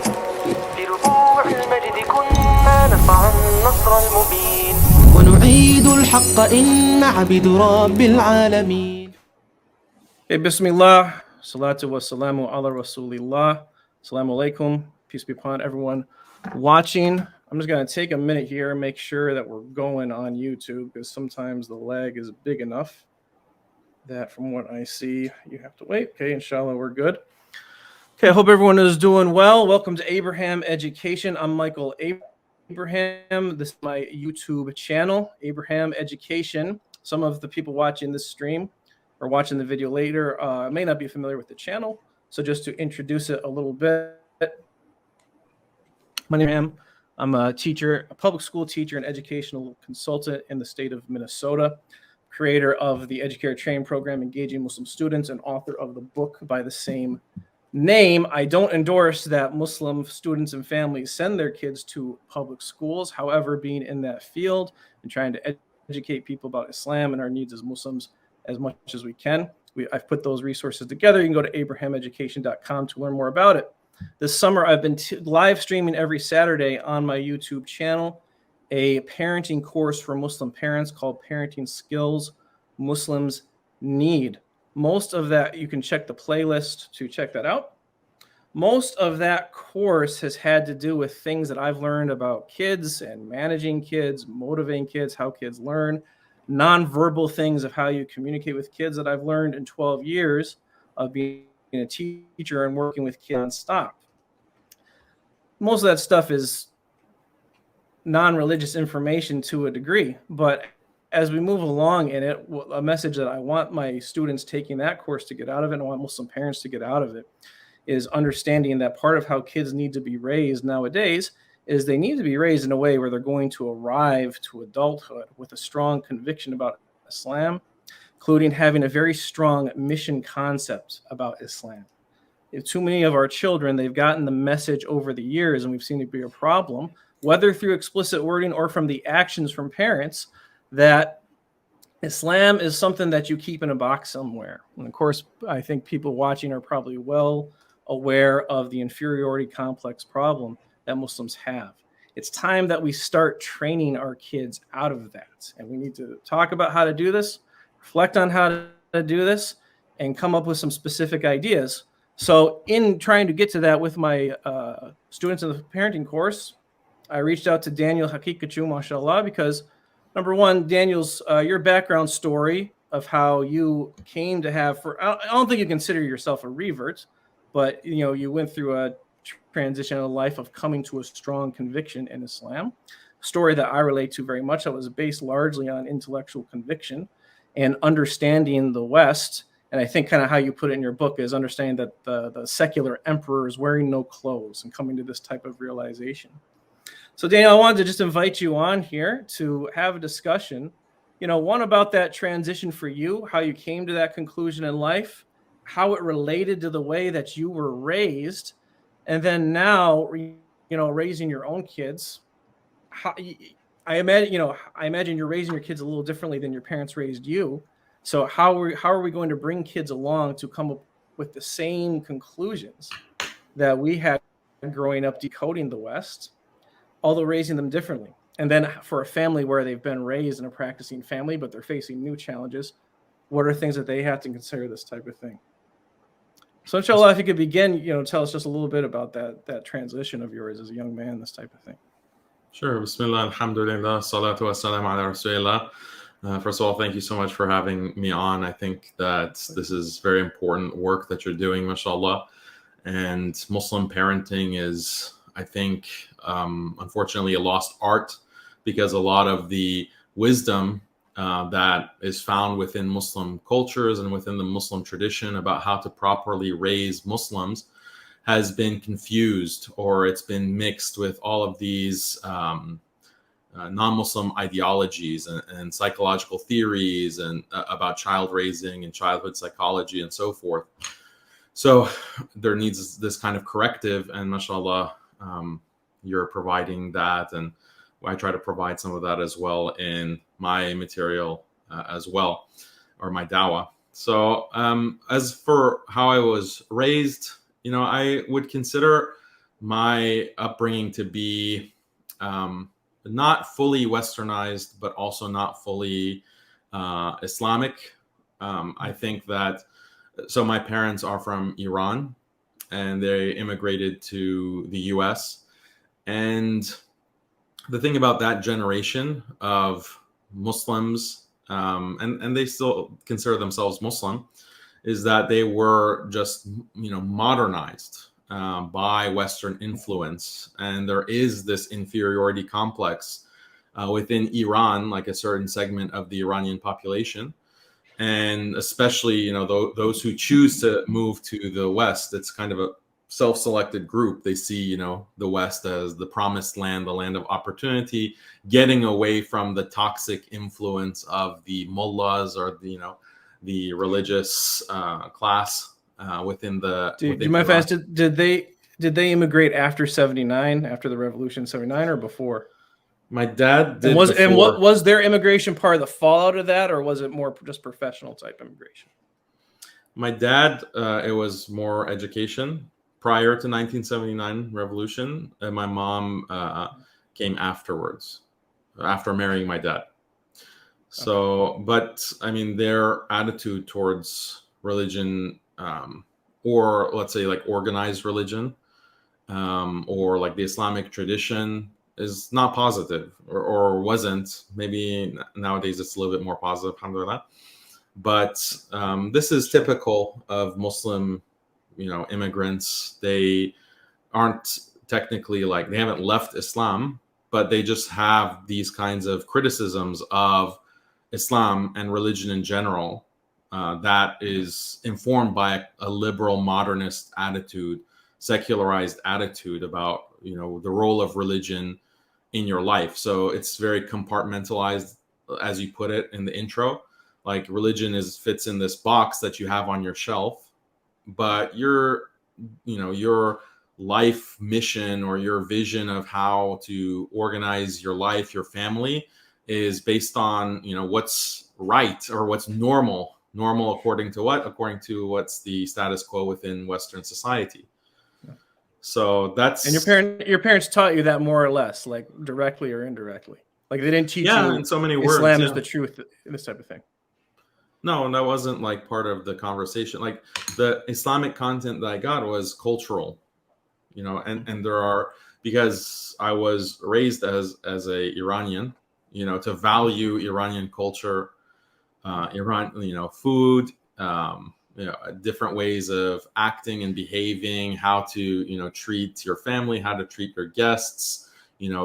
في ربوع المجد كنا نرفع النصر المبين ونعيد الحق إن عبد رب العالمين. Hey, Bismillah, salatu wa salamu ala rasulillah, assalamu alaikum, peace be upon everyone watching. I'm just going to take a minute here and make sure that we're going on YouTube because sometimes the lag is big enough that from what I see, you have to wait. Okay, inshallah, we're good. Okay, I hope everyone is doing well. Welcome to Abraham Education. I'm Michael Abraham. This is my YouTube channel, Abraham Education. Some of the people watching this stream or watching the video later may not be familiar with the channel. So just to introduce it a little bit, my name is Abraham. I'm a teacher, a public school teacher and educational consultant in the state of Minnesota, creator of the Educator Training Program, Engaging Muslim Students, and author of the book by the same name. I don't endorse that Muslim students and families send their kids to public schools. However, being in that field and trying to educate people about Islam and our needs as Muslims as much as we can, I've put those resources together. You can go to abrahameducation.com to learn more about it. This summer, I've been live streaming every Saturday on my YouTube channel a parenting course for Muslim parents called Parenting Skills Muslims Need. Most of that, you can check the playlist to check that out. Most of that course has had to do with things that I've learned about kids and managing kids, motivating kids, how kids learn, nonverbal things of how you communicate with kids that I've learned in 12 years of being a teacher and working with kids nonstop. Most of that stuff is non-religious information to a degree, but as we move along in it, a message that I want my students taking that course to get out of it, and I want Muslim parents to get out of it, is understanding that part of how kids need to be raised nowadays is they need to be raised in a way where they're going to arrive to adulthood with a strong conviction about Islam, including having a very strong mission concept about Islam. Too many of our children, they've gotten the message over the years, and we've seen it be a problem, whether through explicit wording or from the actions from parents, that Islam is something that you keep in a box somewhere. And of course, I think people watching are probably well aware of the inferiority complex problem that Muslims have. It's time that we start training our kids out of that. And we need to talk about how to do this, reflect on how to do this, and come up with some specific ideas. So in trying to get to that with my students in the parenting course, I reached out to Daniel Haqiqatjou, mashallah, because number one, Daniel's your background story of how you came to have, I don't think you consider yourself a revert, but you went through a transition in a life of coming to a strong conviction in Islam. A story that I relate to very much, that was based largely on intellectual conviction and understanding the West. And I think kind of how you put it in your book is understanding that the secular emperor is wearing no clothes and coming to this type of realization. So Daniel, I wanted to just invite you on here to have a discussion, one about that transition for you, how you came to that conclusion in life, how it related to the way that you were raised, and then now, raising your own kids. I imagine you're raising your kids a little differently than your parents raised you. So how are we going to bring kids along to come up with the same conclusions that we had growing up decoding the West, although raising them differently? And then for a family where they've been raised in a practicing family, but they're facing new challenges, what are things that they have to consider this type of thing? So inshallah, if you could begin, tell us just a little bit about that transition of yours as a young man, this type of thing. Sure. Bismillah, alhamdulillah, salatu wa salam ala rasulillah. First of all, thank you so much for having me on. I think that this is very important work that you're doing, mashallah. And Muslim parenting is, I think, unfortunately, a lost art, because a lot of the wisdom that is found within Muslim cultures and within the Muslim tradition about how to properly raise Muslims has been confused, or it's been mixed with all of these non-Muslim ideologies and psychological theories and about child raising and childhood psychology and so forth. So there needs this kind of corrective, and mashallah, you're providing that, and I try to provide some of that as well in my material as well, or my dawah. So as for how I was raised, I would consider my upbringing to be not fully westernized, but also not fully Islamic. I think that, so my parents are from Iran and they immigrated to the US. And the thing about that generation of Muslims, and they still consider themselves Muslim, is that they were just, modernized by Western influence. And there is this inferiority complex within Iran, like a certain segment of the Iranian population. And especially, those who choose to move to the West, it's kind of a self-selected group. They see, the West as the promised land, the land of opportunity, getting away from the toxic influence of the mullahs or the religious class within the. Do you mind if I ask, did they immigrate after 79, after the revolution 79, or before? My dad did. And what was their immigration part of the fallout of that, or was it more just professional type immigration? My dad, it was more education prior to 1979 revolution, and my mom came afterwards, after marrying my dad. So, but I mean, their attitude towards religion, or let's say like organized religion, or like the Islamic tradition, is not positive, or wasn't. Maybe nowadays it's a little bit more positive, alhamdulillah. But this is typical of Muslim, immigrants. They aren't technically they haven't left Islam, but they just have these kinds of criticisms of Islam and religion in general that is informed by a liberal modernist attitude, secularized attitude about the role of religion in your life. So it's very compartmentalized, as you put it in the intro. Like religion fits in this box that you have on your shelf, but your life mission or your vision of how to organize your life, your family, is based on what's right or what's normal according to what? According to what's the status quo within Western society. So that's. And your parents taught you that more or less, like directly or indirectly. Like they didn't teach you in so many words. Islam is the truth, this type of thing. No, that wasn't like part of the conversation. Like the Islamic content that I got was cultural, and there are, because I was raised as a Iranian, to value Iranian culture, food, different ways of acting and behaving, how to, treat your family, how to treat your guests,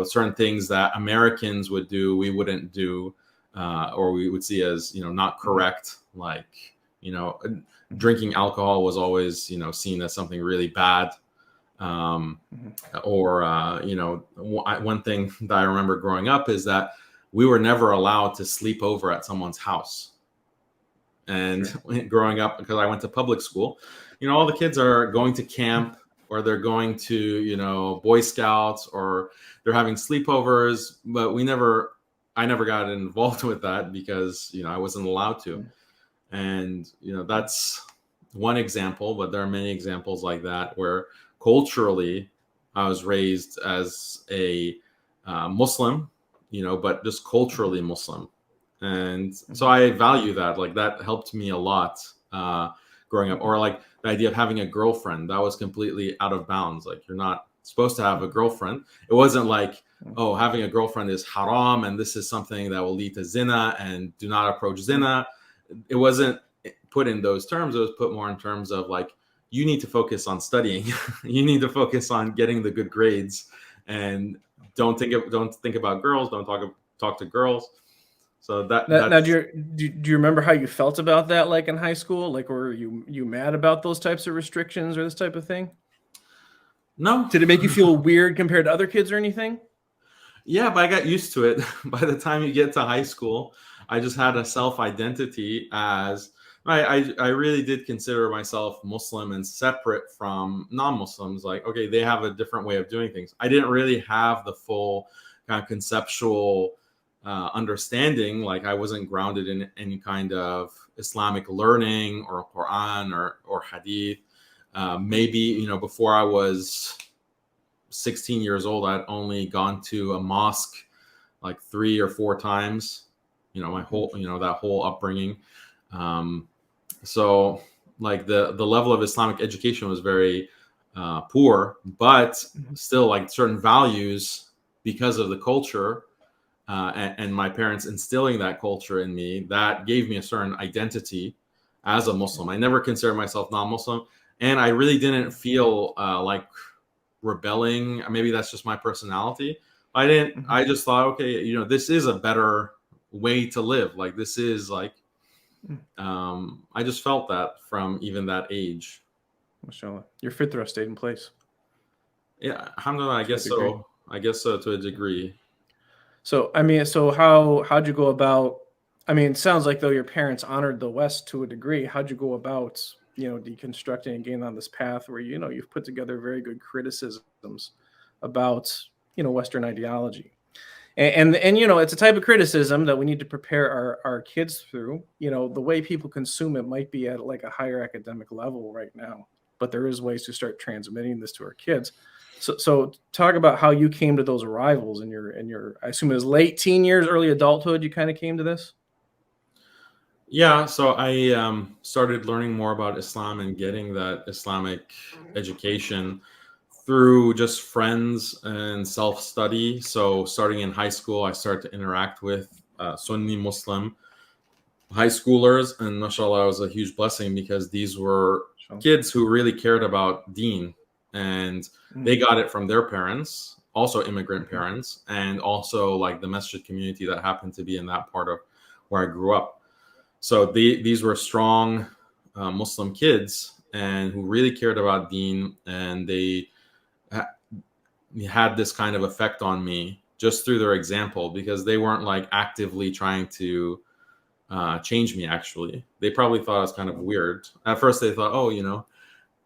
certain things that Americans would do, we wouldn't do, or we would see as, not correct. Like, drinking alcohol was always, seen as something really bad. Or, one thing that I remember growing up is that we were never allowed to sleep over at someone's house. And growing up, because I went to public school, all the kids are going to camp, or they're going to, Boy Scouts, or they're having sleepovers. But I never got involved with that because, I wasn't allowed to. And, that's one example, but there are many examples like that where culturally I was raised as a Muslim, but just culturally Muslim. And so I value that. Like that helped me a lot growing up. Or like the idea of having a girlfriend, that was completely out of bounds. Like you're not supposed to have a girlfriend. It wasn't like, oh, having a girlfriend is haram and this is something that will lead to zina and do not approach zina. It wasn't put in those terms. It was put more in terms of like, you need to focus on studying. You need to focus on getting the good grades, and don't think about girls. Don't talk to girls. So now, do you remember how you felt about that, like in high school? Like, were you mad about those types of restrictions or this type of thing? No. Did it make you feel weird compared to other kids or anything? Yeah, but I got used to it. By the time you get to high school, I just had a self-identity as I really did consider myself Muslim and separate from non-Muslims. Like, okay, they have a different way of doing things. I didn't really have the full kind of conceptual understanding. Like I wasn't grounded in any kind of Islamic learning or Quran or Hadith. Maybe, before I was 16 years old, I'd only gone to a mosque like 3 or 4 times, my whole, that whole upbringing. So like the level of Islamic education was very poor, but still like certain values because of the culture and my parents instilling that culture in me, that gave me a certain identity as a Muslim. I never considered myself non-Muslim, and I really didn't feel like rebelling. Maybe that's just my personality. I just thought, okay, this is a better way to live. Like this is like, I just felt that from even that age. Mashallah. Your fitra stayed in place. Yeah, alhamdulillah, I guess so. I guess so, to a degree. So, I mean, so how'd you go about, I mean, it sounds like though your parents honored the West to a degree. How'd you go about, deconstructing and getting on this path where, you've put together very good criticisms about, Western ideology. And it's a type of criticism that we need to prepare our kids through. The way people consume it might be at like a higher academic level right now, but there is ways to start transmitting this to our kids. So talk about how you came to those arrivals in your I assume it was late teen years, early adulthood. You kind of came to this. Yeah, so I started learning more about Islam and getting that Islamic education through just friends and self-study. So starting in high school, I started to interact with Sunni Muslim high schoolers, and mashallah, it was a huge blessing because these were kids who really cared about deen, and they got it from their parents, also immigrant parents, and also like the masjid community that happened to be in that part of where I grew up. So these were strong Muslim kids and who really cared about deen, and they had this kind of effect on me just through their example, because they weren't like actively trying to change me. Actually, they probably thought I was kind of weird. At first they thought, oh,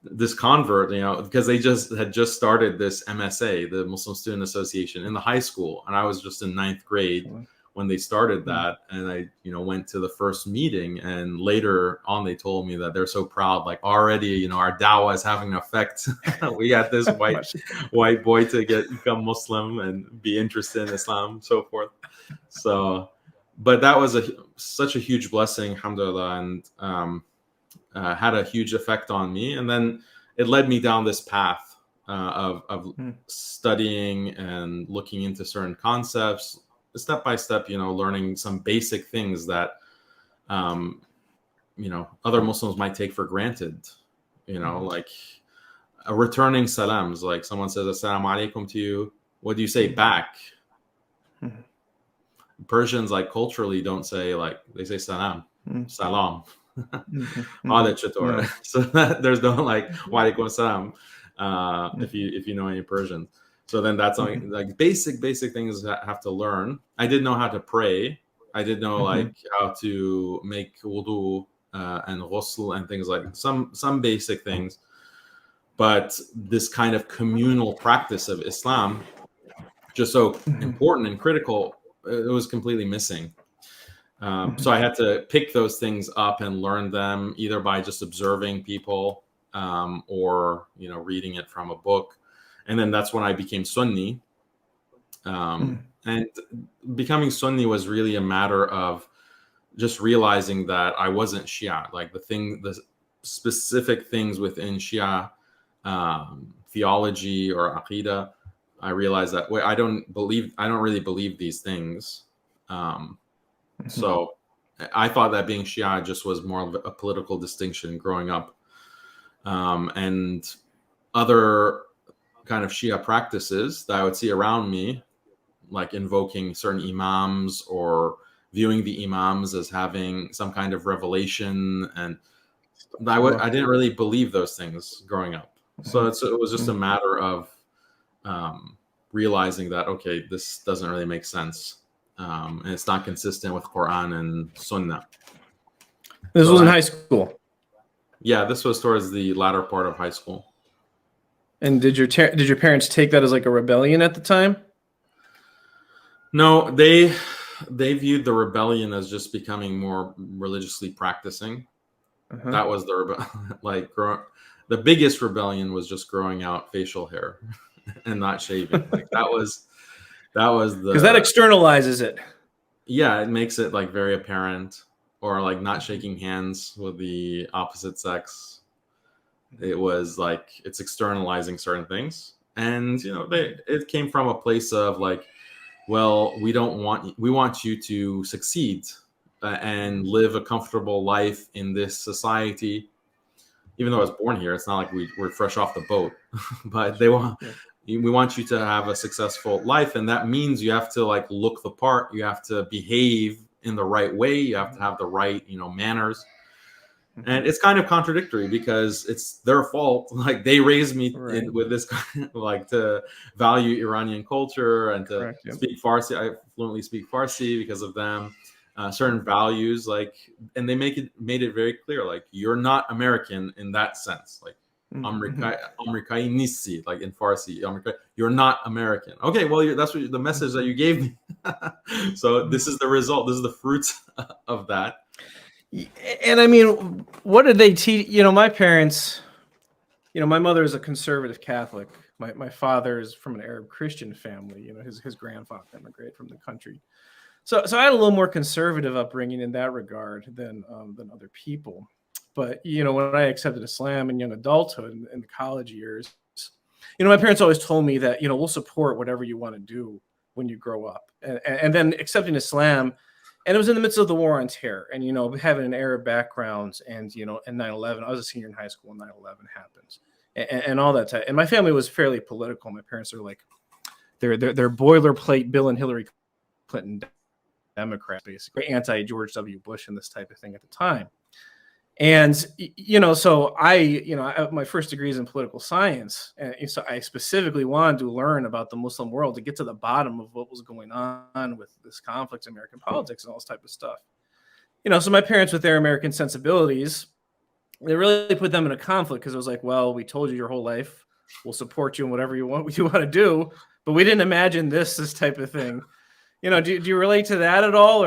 this convert, because they had just started this MSA, the Muslim Student Association, in the high school, and I was just in 9th grade when they started that. And I went to the first meeting, and later on they told me that they're so proud, like already our dawah is having an effect. We got this white boy to become Muslim and be interested in Islam, so forth. So but that was such a huge blessing, alhamdulillah, and had a huge effect on me. And then it led me down this path of studying and looking into certain concepts, step by step, learning some basic things that, other Muslims might take for granted, like returning salams. Like someone says assalamu alaikum to you, what do you say back? Persians, like culturally, don't say, like, they say salam, salam. So there's no like wa alaikum salam if you know any Persian. So then that's like basic things that I have to learn. I didn't know how to pray. I didn't know like how to make wudu and ghusl and things like some basic things. But this kind of communal practice of Islam, just so important and critical, it was completely missing. So I had to pick those things up and learn them either by just observing people or reading it from a book. And then that's when I became Sunni. And becoming Sunni was really a matter of just realizing that I wasn't Shia. Like the specific things within Shia theology or Aqidah, I realized that I don't really believe these things. So I thought that being Shia just was more of a political distinction growing up. And other kind of Shia practices that I would see around me, like invoking certain imams or viewing the imams as having some kind of revelation. And I didn't really believe those things growing up. So it was just a matter of realizing that, okay, this doesn't really make sense. And it's not consistent with Quran and Sunnah. This was in high school. Yeah, this was towards the latter part of high school. And did your parents take that as like a rebellion at the time? No, they viewed the rebellion as just becoming more religiously practicing. That was the biggest rebellion was just growing out facial hair. and not shaving. Like that was the, because that externalizes it. yeah, it makes it like very apparent. Or like not shaking hands with the opposite sex. It was like it's externalizing certain things, and it came from a place of like, well, we want you to succeed and live a comfortable life in this society. Even though I was born here, it's not like we're fresh off the boat, but we want you to have a successful life, and that means you have to like look the part, you have to behave in the right way, you have to have the right manners. And it's kind of contradictory because it's their fault. Like they raised me with this kind of, like to value Iranian culture and to speak Farsi. I fluently speak Farsi because of them. Certain values, like, and they made it very clear, like you're not American in that sense. Like Amerikai nisi, like in Farsi, you're not American. Okay, well, that's what the message that you gave me. So this is the result. This is the fruits of that. And I mean, what did they teach? My parents, my mother is a conservative Catholic. My father is from an Arab Christian family. His grandfather immigrated from the country. So I had a little more conservative upbringing in that regard than other people. But, when I accepted Islam in young adulthood in the college years, my parents always told me that, we'll support whatever you want to do when you grow up. And then accepting Islam, and it was in the midst of the war on terror and, having an Arab background and, and 9/11. I was a senior in high school when 9/11 happened and all that time. And my family was fairly political. My parents are like, they're boilerplate Bill and Hillary Clinton Democrats, basically anti-George W. Bush and this type of thing at the time. And, so my first degree is in political science. And so I specifically wanted to learn about the Muslim world to get to the bottom of what was going on with this conflict in American politics and all this type of stuff. So my parents, with their American sensibilities, they really put them in a conflict because it was like, well, we told you your whole life, we'll support you in whatever you want to do. But we didn't imagine this type of thing. Do you relate to that at all?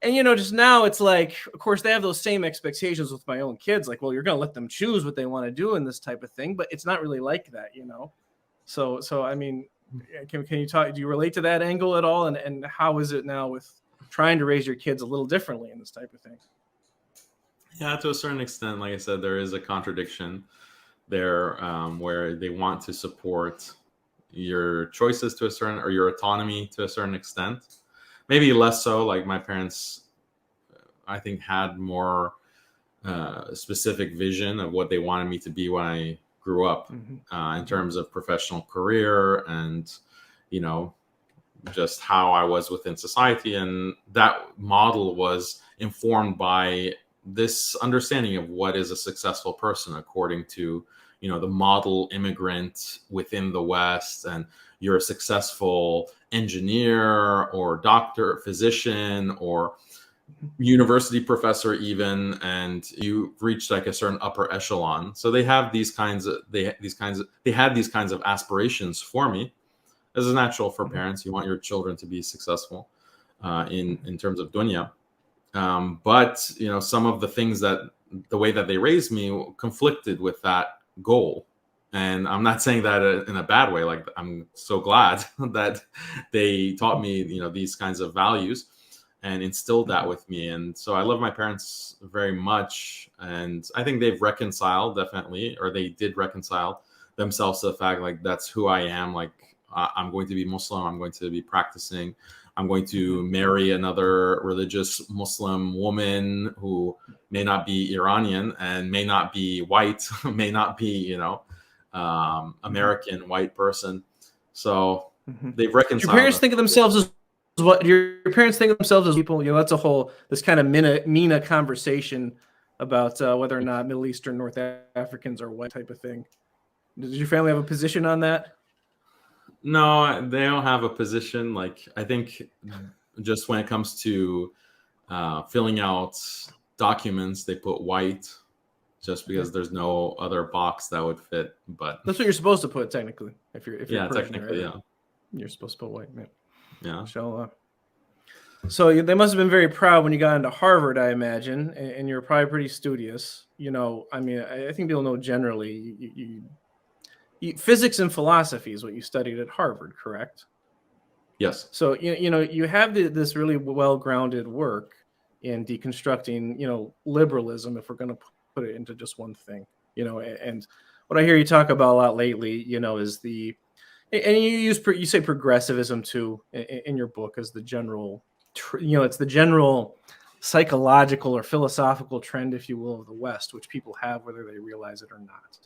And just now it's like, of course, they have those same expectations with my own kids. Like, well, you're going to let them choose what they want to do in this type of thing, but it's not really like that, So I mean, can you talk? Do you relate to that angle at all? And how is it now with trying to raise your kids a little differently in this type of thing? Yeah, to a certain extent, like I said, there is a contradiction there where they want to support your choices to a certain, or your autonomy to a certain extent. Maybe less so. Like my parents, I think, had more specific vision of what they wanted me to be when I grew up, in terms of professional career and, just how I was within society. And that model was informed by this understanding of what is a successful person according to, the model immigrant within the West, and you're a successful engineer or doctor, physician, or university professor even, and you reached like a certain upper echelon. So they have these kinds of aspirations for me. This is natural for parents. You want your children to be successful in terms of dunya. But some of the things the way that they raised me conflicted with that goal. And I'm not saying that in a bad way. Like, I'm so glad that they taught me, these kinds of values and instilled that with me. And so I love my parents very much. And I think they've reconciled, definitely, or they did reconcile themselves to the fact, like, that's who I am. Like, I'm going to be Muslim. I'm going to be practicing. I'm going to marry another religious Muslim woman who may not be Iranian and may not be white, may not be, American white person. So they've reconciled. Your parents think of themselves as what? Your parents think of themselves as people. That's a whole this kind of MENA conversation about whether or not Middle Eastern North Africans are white type of thing. Does your family have a position on that? No, they don't have a position. Like, I think just when it comes to filling out documents, they put white just because there's no other box that would fit. But that's what you're supposed to put, technically. If you're Persian, technically, right? You're supposed to put white, man. Yeah. Inshallah. So they must have been very proud when you got into Harvard, I imagine, and you're probably pretty studious. I mean, I think people know generally physics and philosophy is what you studied at Harvard, correct? Yes. So you have this really well-grounded work in deconstructing liberalism, if we're going to put it into just one thing. And what I hear you talk about a lot lately, is and you say progressivism too in your book as the general, it's the general psychological or philosophical trend, if you will, of the West, which people have whether they realize it or not.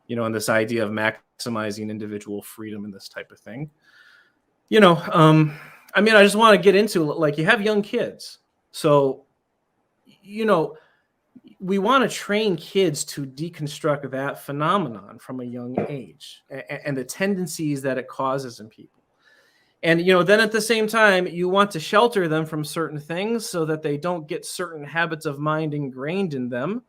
And this idea of maximizing individual freedom and this type of thing. I just want to get into, like, you have young kids, so we want to train kids to deconstruct that phenomenon from a young age and the tendencies that it causes in people. And, then at the same time, you want to shelter them from certain things so that they don't get certain habits of mind ingrained in them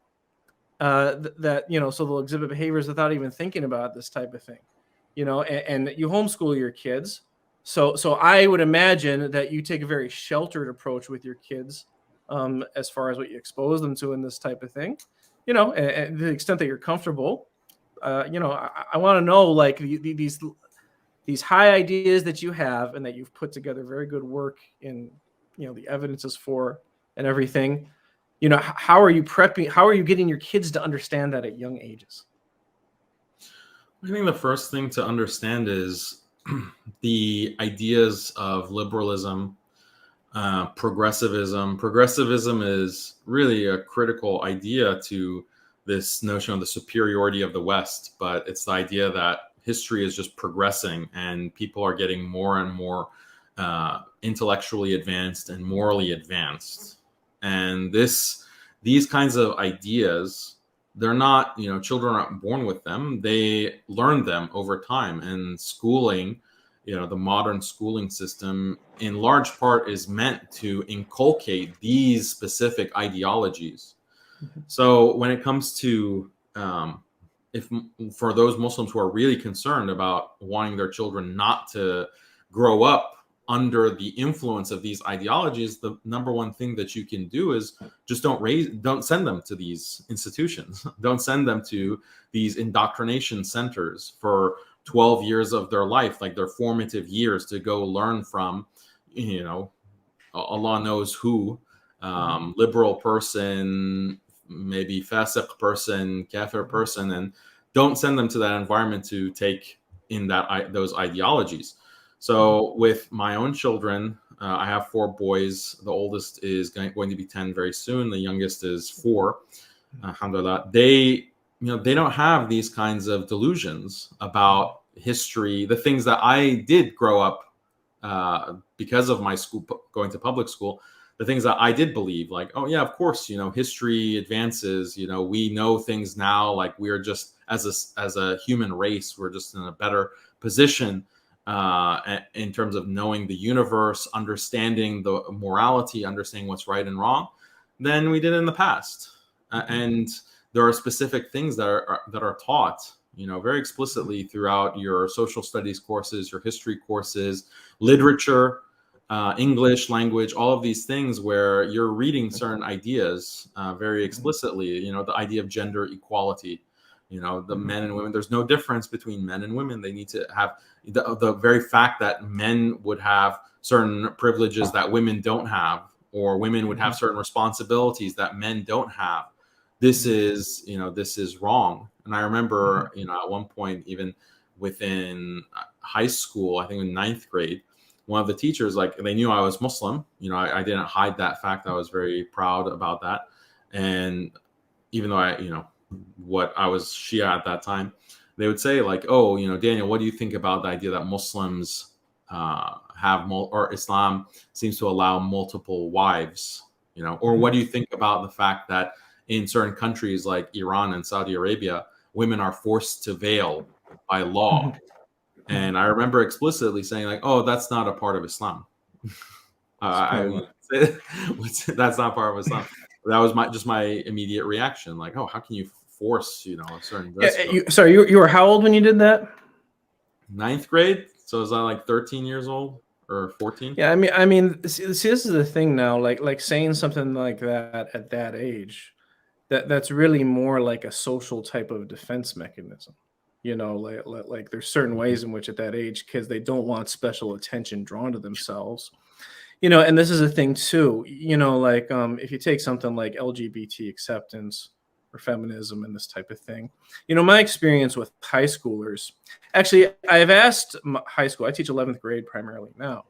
so they'll exhibit behaviors without even thinking about this type of thing, and you homeschool your kids. So I would imagine that you take a very sheltered approach with your kids as far as what you expose them to in this type of thing, and to the extent that you're comfortable. I want to know, like, these high ideas that you have and that you've put together very good work in, the evidences for and everything. How are you prepping? How are you getting your kids to understand that at young ages? I think the first thing to understand is the ideas of liberalism, progressivism. Progressivism is really a critical idea to this notion of the superiority of the West, but it's the idea that history is just progressing and people are getting more and more intellectually advanced and morally advanced. And these kinds of ideas, they're not, children aren't born with them. They learn them over time. And schooling, the modern schooling system, in large part, is meant to inculcate these specific ideologies. Mm-hmm. So when it comes to, for those Muslims who are really concerned about wanting their children not to grow up under the influence of these ideologies, the number one thing that you can do is just don't send them to these institutions. Don't send them to these indoctrination centers for 12 years of their life, like their formative years, to go learn from, Allah knows who, liberal person, maybe fasiq person, kafir person, and don't send them to that environment to take in those ideologies. So with my own children, I have 4 boys. The oldest is going to be 10 very soon. The youngest is 4. Alhamdulillah. They don't have these kinds of delusions about history, the things that I did grow up because of my school, going to public school, the things that I did believe, like, oh yeah, of course, history advances, we know things now, like we're just, as a human race, we're just in a better position in terms of knowing the universe, understanding the morality, understanding what's right and wrong, than we did in the past. And there are specific things that are taught, very explicitly throughout your social studies courses, your history courses, literature, English language, all of these things where you're reading certain ideas very explicitly. The idea of gender equality. The men and women, there's no difference between men and women. They need to have the very fact that men would have certain privileges that women don't have, or women would have certain responsibilities that men don't have. This is wrong. And I remember, at one point, even within high school, I think in 9th grade, one of the teachers, like, they knew I was Muslim. I didn't hide that fact. I was very proud about that. And even though I was Shia at that time, they would say, like, oh, Daniel, what do you think about the idea that Muslims or Islam seems to allow multiple wives, or what do you think about the fact that in certain countries like Iran and Saudi Arabia, women are forced to veil by law? And I remember explicitly saying, like, oh, that's not a part of Islam. That's not part of Islam. That was my immediate reaction. Like, oh, how can you force, a certain dress code? Sorry, you were how old when you did that? 9th grade. So was I like 13 years old or 14? Yeah, I mean, see, this is the thing now. Like saying something like that at that age, that's really more like a social type of defense mechanism. Like there's certain ways in which at that age kids, they don't want special attention drawn to themselves. And this is a thing too, like if you take something like LGBT acceptance or feminism and this type of thing, my experience with high schoolers, actually, I've asked high school, I teach 11th grade primarily now.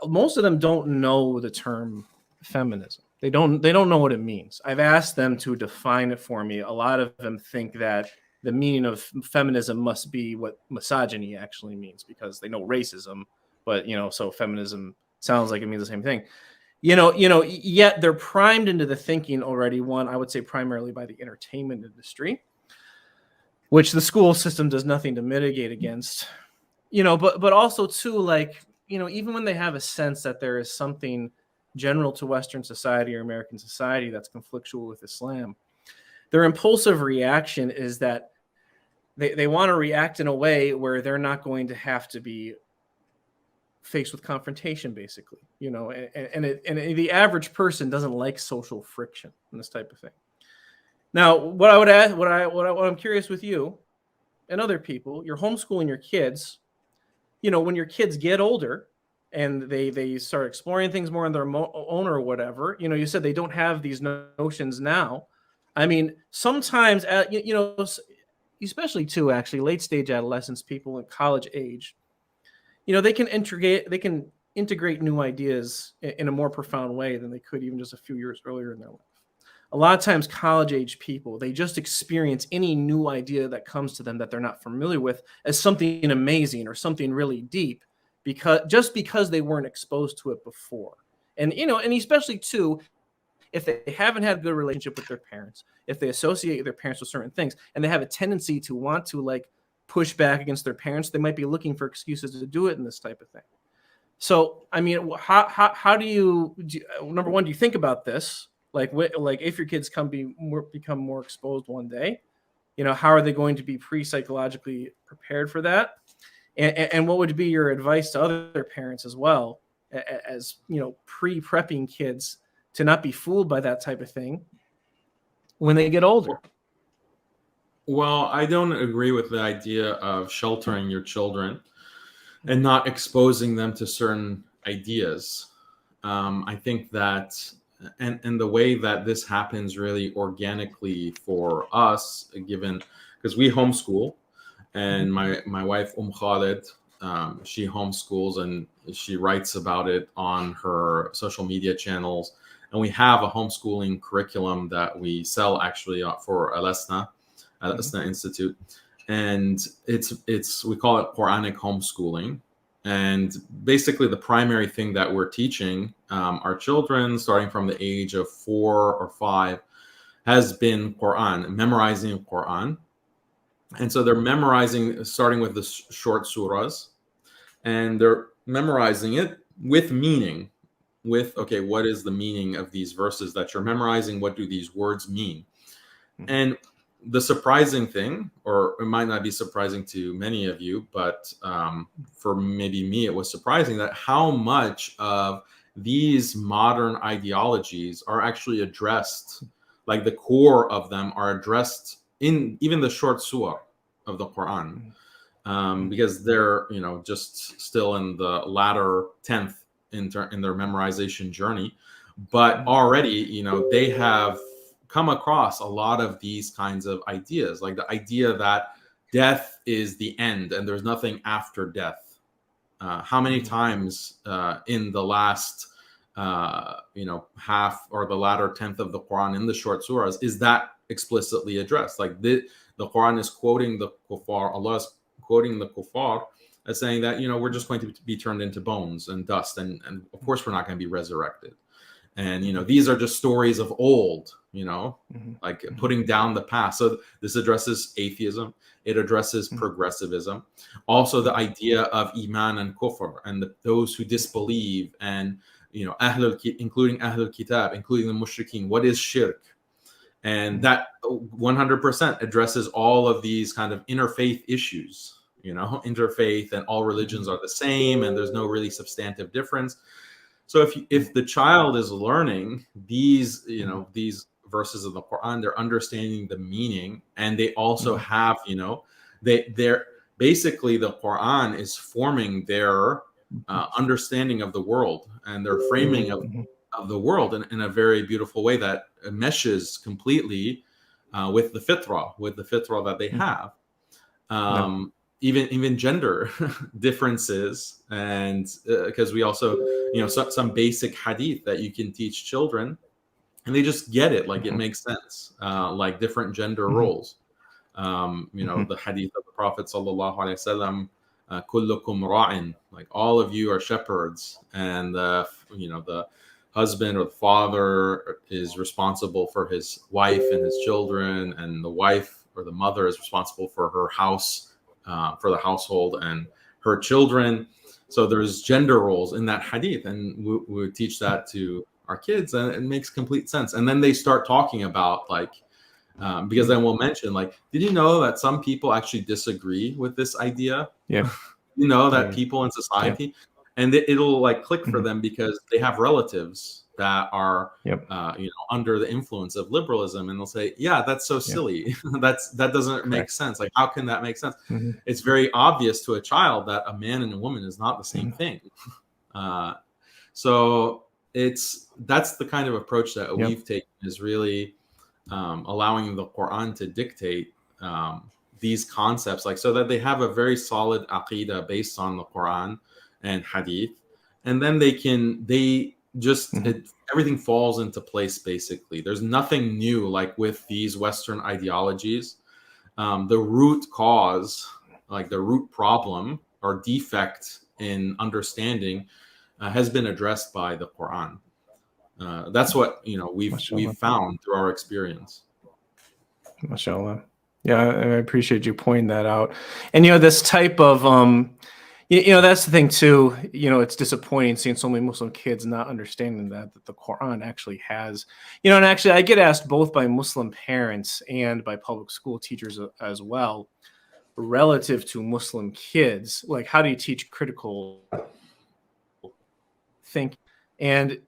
Most of them don't know the term feminism. They don't know what it means. I've asked them to define it for me. A lot of them think that the meaning of feminism must be what misogyny actually means, because they know racism, but so feminism sounds like it means the same thing. Yet they're primed into the thinking already, I would say primarily by the entertainment industry, which the school system does nothing to mitigate against, but also too, like, even when they have a sense that there is something general to Western society or American society that's conflictual with Islam, their impulsive reaction is that they want to react in a way where they're not going to have to be faced with confrontation, basically, and the average person doesn't like social friction and this type of thing. Now, what I would ask, what I'm curious with you and other people, you're homeschooling your kids, when your kids get older and they start exploring things more on their own or whatever, you said they don't have these notions now. I mean, sometimes, especially too, actually, late stage adolescents, people in college age, they can integrate new ideas in a more profound way than they could even just a few years earlier in their life. A lot of times, college age people, they just experience any new idea that comes to them that they're not familiar with as something amazing or something really deep, because they weren't exposed to it before. And especially too, if they haven't had a good relationship with their parents, if they associate their parents with certain things, and they have a tendency to want to like push back against their parents, they might be looking for excuses to do it in this type of thing. So, I mean, how do you number one, do you think about this? Like if your kids become more exposed one day, how are they going to be psychologically prepared for that? And what would be your advice to other parents as well, as pre-prepping kids to not be fooled by that type of thing when they get older? Well, I don't agree with the idea of sheltering your children and not exposing them to certain ideas. I think that, and the way that this happens really organically for us, given, because we homeschool, and my wife, Khalid, she homeschools and she writes about it on her social media channels. And we have a homeschooling curriculum that we sell actually for Al-Asna Institute. And we call it Quranic homeschooling. And basically the primary thing that we're teaching our children, starting from the age of 4 or 5, has been Quran, memorizing Quran. And so they're memorizing, starting with the short surahs, and they're memorizing it with meaning. Okay, what is the meaning of these verses that you're memorizing? What do these words mean? And the surprising thing, or it might not be surprising to many of you, but for maybe me, it was surprising that how much of these modern ideologies are actually addressed, like the core of them are addressed in even the short surah of the Quran, because they're just still in the latter 10th in their memorization journey, but already they have come across a lot of these kinds of ideas, like the idea that death is the end and there's nothing after death. How many times in the last half or the latter 10th of the Quran in the short surahs is that explicitly addressed? Like the Quran is quoting the kuffar, Allah is quoting the kuffar as saying that we're just going to be turned into bones and dust, and of course we're not going to be resurrected. And these are just stories of old, like putting down the past. So this addresses atheism, it addresses progressivism, also the idea of iman and kufr, and those who disbelieve, and including Ahlul Kitab, including the mushrikeen. What is shirk? And that 100% addresses all of these kind of interfaith issues. Interfaith, and all religions are the same, and there's no really substantive difference. So if the child is learning these verses of the Quran, they're understanding the meaning, and they also have they're basically, the Quran is forming their understanding of the world and their framing of the world in a very beautiful way that meshes completely with the fitrah that they have. Even gender differences, and because we also, some basic hadith that you can teach children, and they just get it, like it makes sense, like different gender roles. The hadith of the Prophet sallallahu alaihi wasallam, kullukum ra'in, like all of you are shepherds, and the husband or the father is responsible for his wife and his children, and the wife or the mother is responsible for her house, for the household and her children. So there's gender roles in that hadith, and we teach that to our kids, and it makes complete sense. And then they start talking about because then we'll mention, did you know that some people actually disagree with this idea? Yeah. That people in society, and it'll click for them because they have relatives that are under the influence of liberalism, and they'll say, yeah, that's so silly. that doesn't make sense. How can that make sense? It's very obvious to a child that a man and a woman is not the same thing. So that's the kind of approach that we've taken, is really allowing the Quran to dictate these concepts, so that they have a very solid aqidah based on the Quran and hadith, and then everything falls into place. Basically, there's nothing new with these Western ideologies. The root cause, the root problem or defect in understanding, has been addressed by the Quran. That's what we've found through our experience. MashaAllah. Yeah, I appreciate you pointing that out. And this type of that's the thing too. It's disappointing seeing so many Muslim kids not understanding that the Quran actually has, and actually I get asked both by Muslim parents and by public school teachers as well, relative to Muslim kids, how do you teach critical thinking? And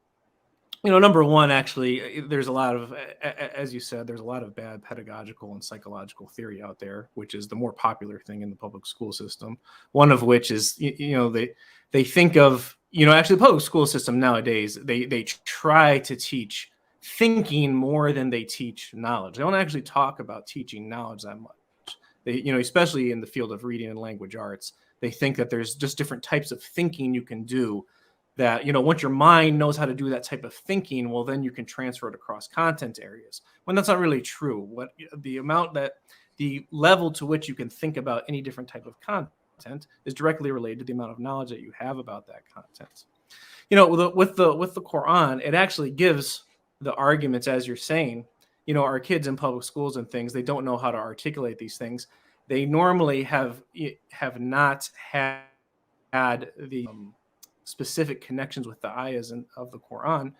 number one, actually, there's a lot of, as you said, there's a lot of bad pedagogical and psychological theory out there, which is the more popular thing in the public school system. One of which is, they think of, actually the public school system nowadays, they try to teach thinking more than they teach knowledge. They don't actually talk about teaching knowledge that much. They, especially in the field of reading and language arts, they think that there's just different types of thinking you can do, that, once your mind knows how to do that type of thinking, well, then you can transfer it across content areas, when that's not really true. The level to which you can think about any different type of content is directly related to the amount of knowledge that you have about that content. With the Quran, it actually gives the arguments, as you're saying. Our kids in public schools and things, they don't know how to articulate these things. They normally have not had the specific connections with the ayahs of the Quran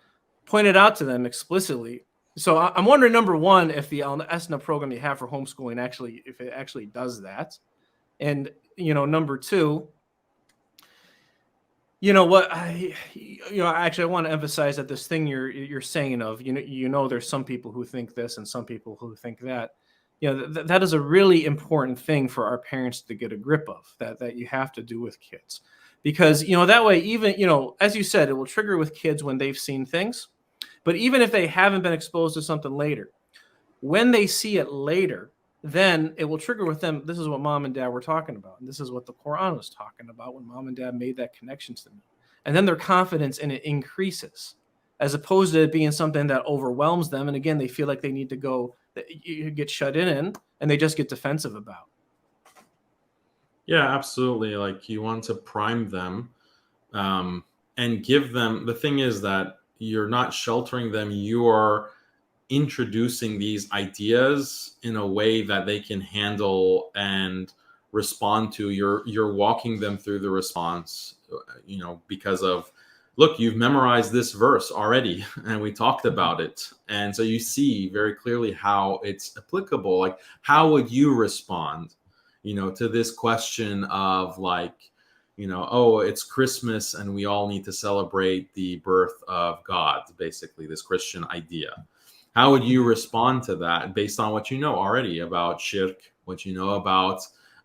pointed out to them explicitly. So I'm wondering, number one, if the Al-Esna program you have for homeschooling if it actually does that. And, number two, actually I want to emphasize that this thing you're saying of, there's some people who think this and some people who think that, that is a really important thing for our parents to get a grip of, that you have to do with kids. Because, that way, even, as you said, it will trigger with kids when they've seen things. But even if they haven't been exposed to something later, when they see it later, then it will trigger with them. This is what mom and dad were talking about. And this is what the Quran was talking about when mom and dad made that connection to me. And then their confidence in it increases, as opposed to it being something that overwhelms them. And again, they feel like they need to go, you get shut in, and they just get defensive about. Yeah, absolutely. You want to prime them and give them, the thing is that you're not sheltering them. You are introducing these ideas in a way that they can handle and respond to. You're walking them through the response, because of, look, you've memorized this verse already and we talked about it. And so you see very clearly how it's applicable. How would you respond to this question of oh, it's Christmas and we all need to celebrate the birth of God, basically this Christian idea. How would you respond to that based on what you know already about shirk, what you know about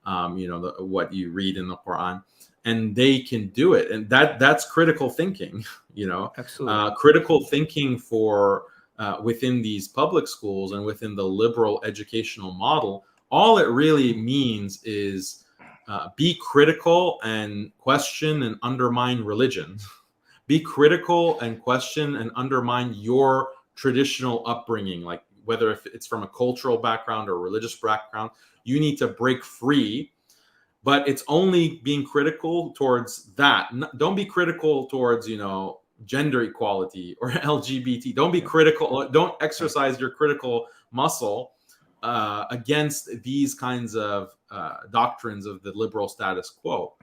what you read in the Quran, and they can do it. And that's critical thinking, Absolutely. Critical thinking for within these public schools and within the liberal educational model. All it really means is be critical and question and undermine religion. Be critical and question and undermine your traditional upbringing, like whether if it's from a cultural background or religious background. You need to break free, but it's only being critical towards that. Don't be critical towards, gender equality or LGBT. Don't be critical. Don't exercise your critical muscle against these kinds of doctrines of the liberal status quo.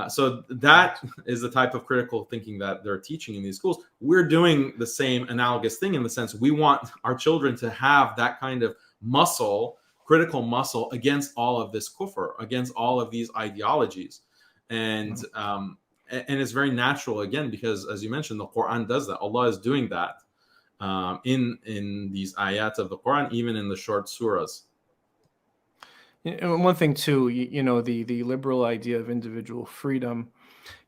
So that is the type of critical thinking that they're teaching in these schools. We're doing the same analogous thing in the sense we want our children to have that kind of muscle, critical muscle, against all of this kufr, against all of these ideologies. And it's very natural, again, because as you mentioned, the Quran does that. Allah is doing that in these ayat of the Quran, even in the short surahs. And one thing too, the liberal idea of individual freedom,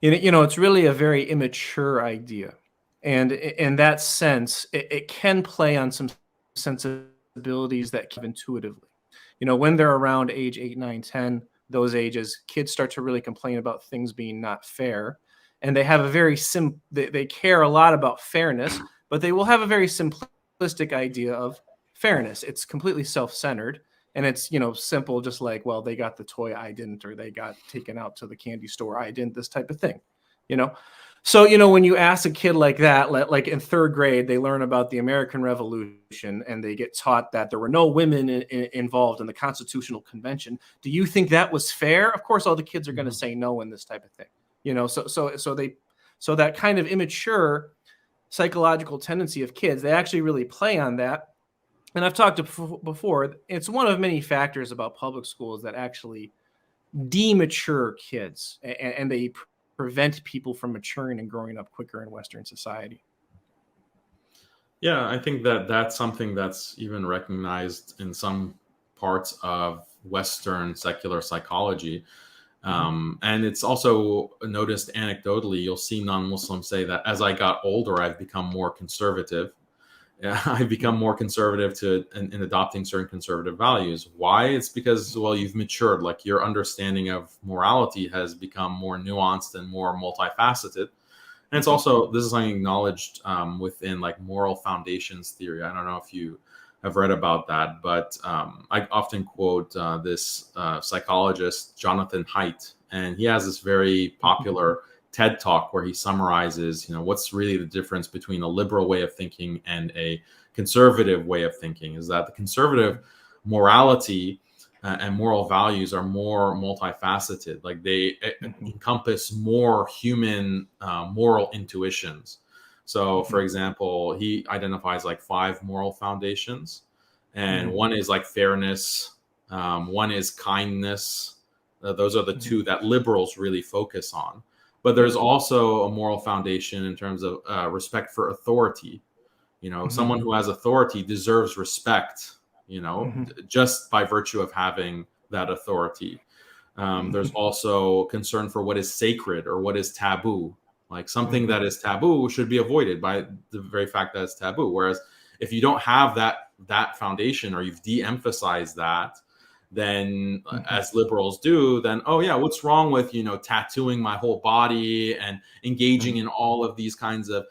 it's really a very immature idea. And in that sense, it can play on some sensibilities that give intuitively. When they're around age 8, 9, 10, those ages, kids start to really complain about things being not fair. And they have a very they care a lot about fairness, but they will have a very simplistic idea of fairness. It's completely self-centered. And it's, simple, just like, well, they got the toy, I didn't, or they got taken out to the candy store, I didn't, this type of thing, So, when you ask a kid like that, like in third grade, they learn about the American Revolution and they get taught that there were no women involved in the Constitutional Convention. Do you think that was fair? Of course, all the kids are going to say no in this type of thing, so that kind of immature psychological tendency of kids, they actually really play on that. And I've talked before, it's one of many factors about public schools that actually demature kids, and they prevent people from maturing and growing up quicker in Western society. Yeah, I think that's something that's even recognized in some parts of Western secular psychology. And it's also noticed anecdotally, you'll see non-Muslims say that as I got older, I've become more conservative. I've become more conservative in adopting certain conservative values. Why? It's because, well, you've matured. Like your understanding of morality has become more nuanced and more multifaceted. And it's also, this is something acknowledged within like moral foundations theory. I don't know if you have read about that, but I often quote this psychologist, Jonathan Haidt, and he has this very popular TED Talk where he summarizes, what's really the difference between a liberal way of thinking and a conservative way of thinking, is that the conservative morality and moral values are more multifaceted. Like they encompass more human moral intuitions. So for example, he identifies like 5 moral foundations, and one is like fairness. One is kindness. Those are the 2 that liberals really focus on. But there's also a moral foundation in terms of respect for authority. Someone who has authority deserves respect, just by virtue of having that authority. There's also concern for what is sacred or what is taboo. Like something that is taboo should be avoided by the very fact that it's taboo. Whereas if you don't have that foundation, or you've de-emphasized that, then as liberals do, then, oh yeah, what's wrong with, tattooing my whole body and engaging in all of these kinds of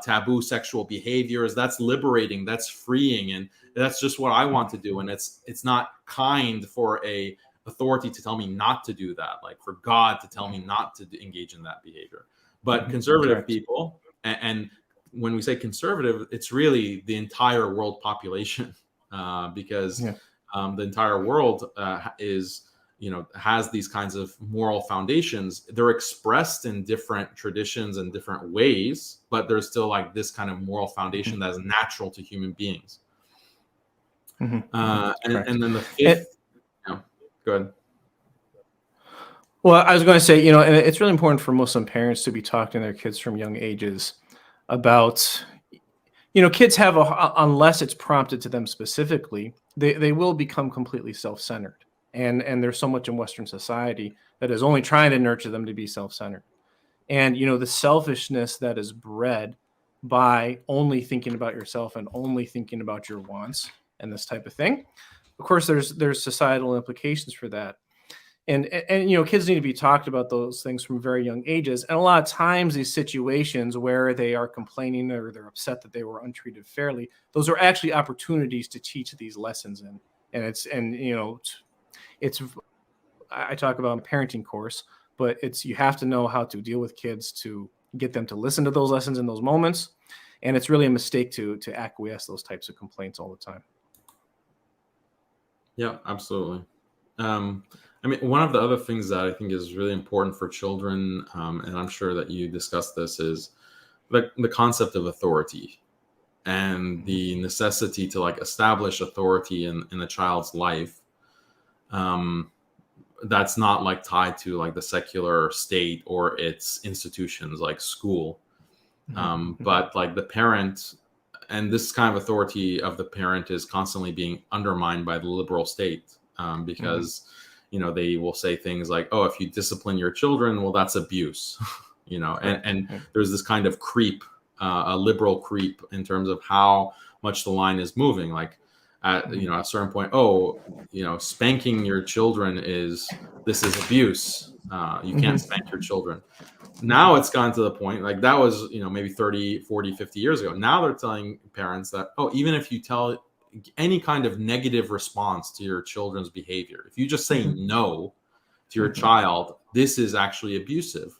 taboo sexual behaviors? That's liberating, that's freeing, and that's just what I want to do. And it's not kind for a authority to tell me not to do that, like for God to tell me not to engage in that behavior. But conservative people, and when we say conservative, it's really the entire world population, because the entire world has these kinds of moral foundations. They're expressed in different traditions and different ways, but there's still like this kind of moral foundation that is natural to human beings. And then the 5th, go ahead. Well, I was going to say, and it's really important for Muslim parents to be talking to their kids from young ages about, kids have, unless it's prompted to them specifically, they will become completely self-centered. And there's so much in Western society that is only trying to nurture them to be self-centered. And, the selfishness that is bred by only thinking about yourself and only thinking about your wants and this type of thing. Of course, there's societal implications for that. And kids need to be talked about those things from very young ages. And a lot of times these situations where they are complaining or they're upset that they were untreated fairly, those are actually opportunities to teach these lessons in. I talk about a parenting course, but you have to know how to deal with kids to get them to listen to those lessons in those moments. And it's really a mistake to acquiesce those types of complaints all the time. Yeah, absolutely. One of the other things that I think is really important for children, and I'm sure that you discussed this, is the concept of authority and the necessity to establish authority in a child's life. That's not tied to the secular state or its institutions like school. But the parent, and this kind of authority of the parent is constantly being undermined by the liberal state, because they will say things like, oh, if you discipline your children, well, that's abuse. And there's this kind of creep, a liberal creep in terms of how much the line is moving. At a certain point, spanking your children is abuse. You can't spank your children. Now it's gotten to the point, that was, maybe 30, 40, 50 years ago. Now they're telling parents that, even if you tell any kind of negative response to your children's behavior, if you just say no to your child, this is actually abusive.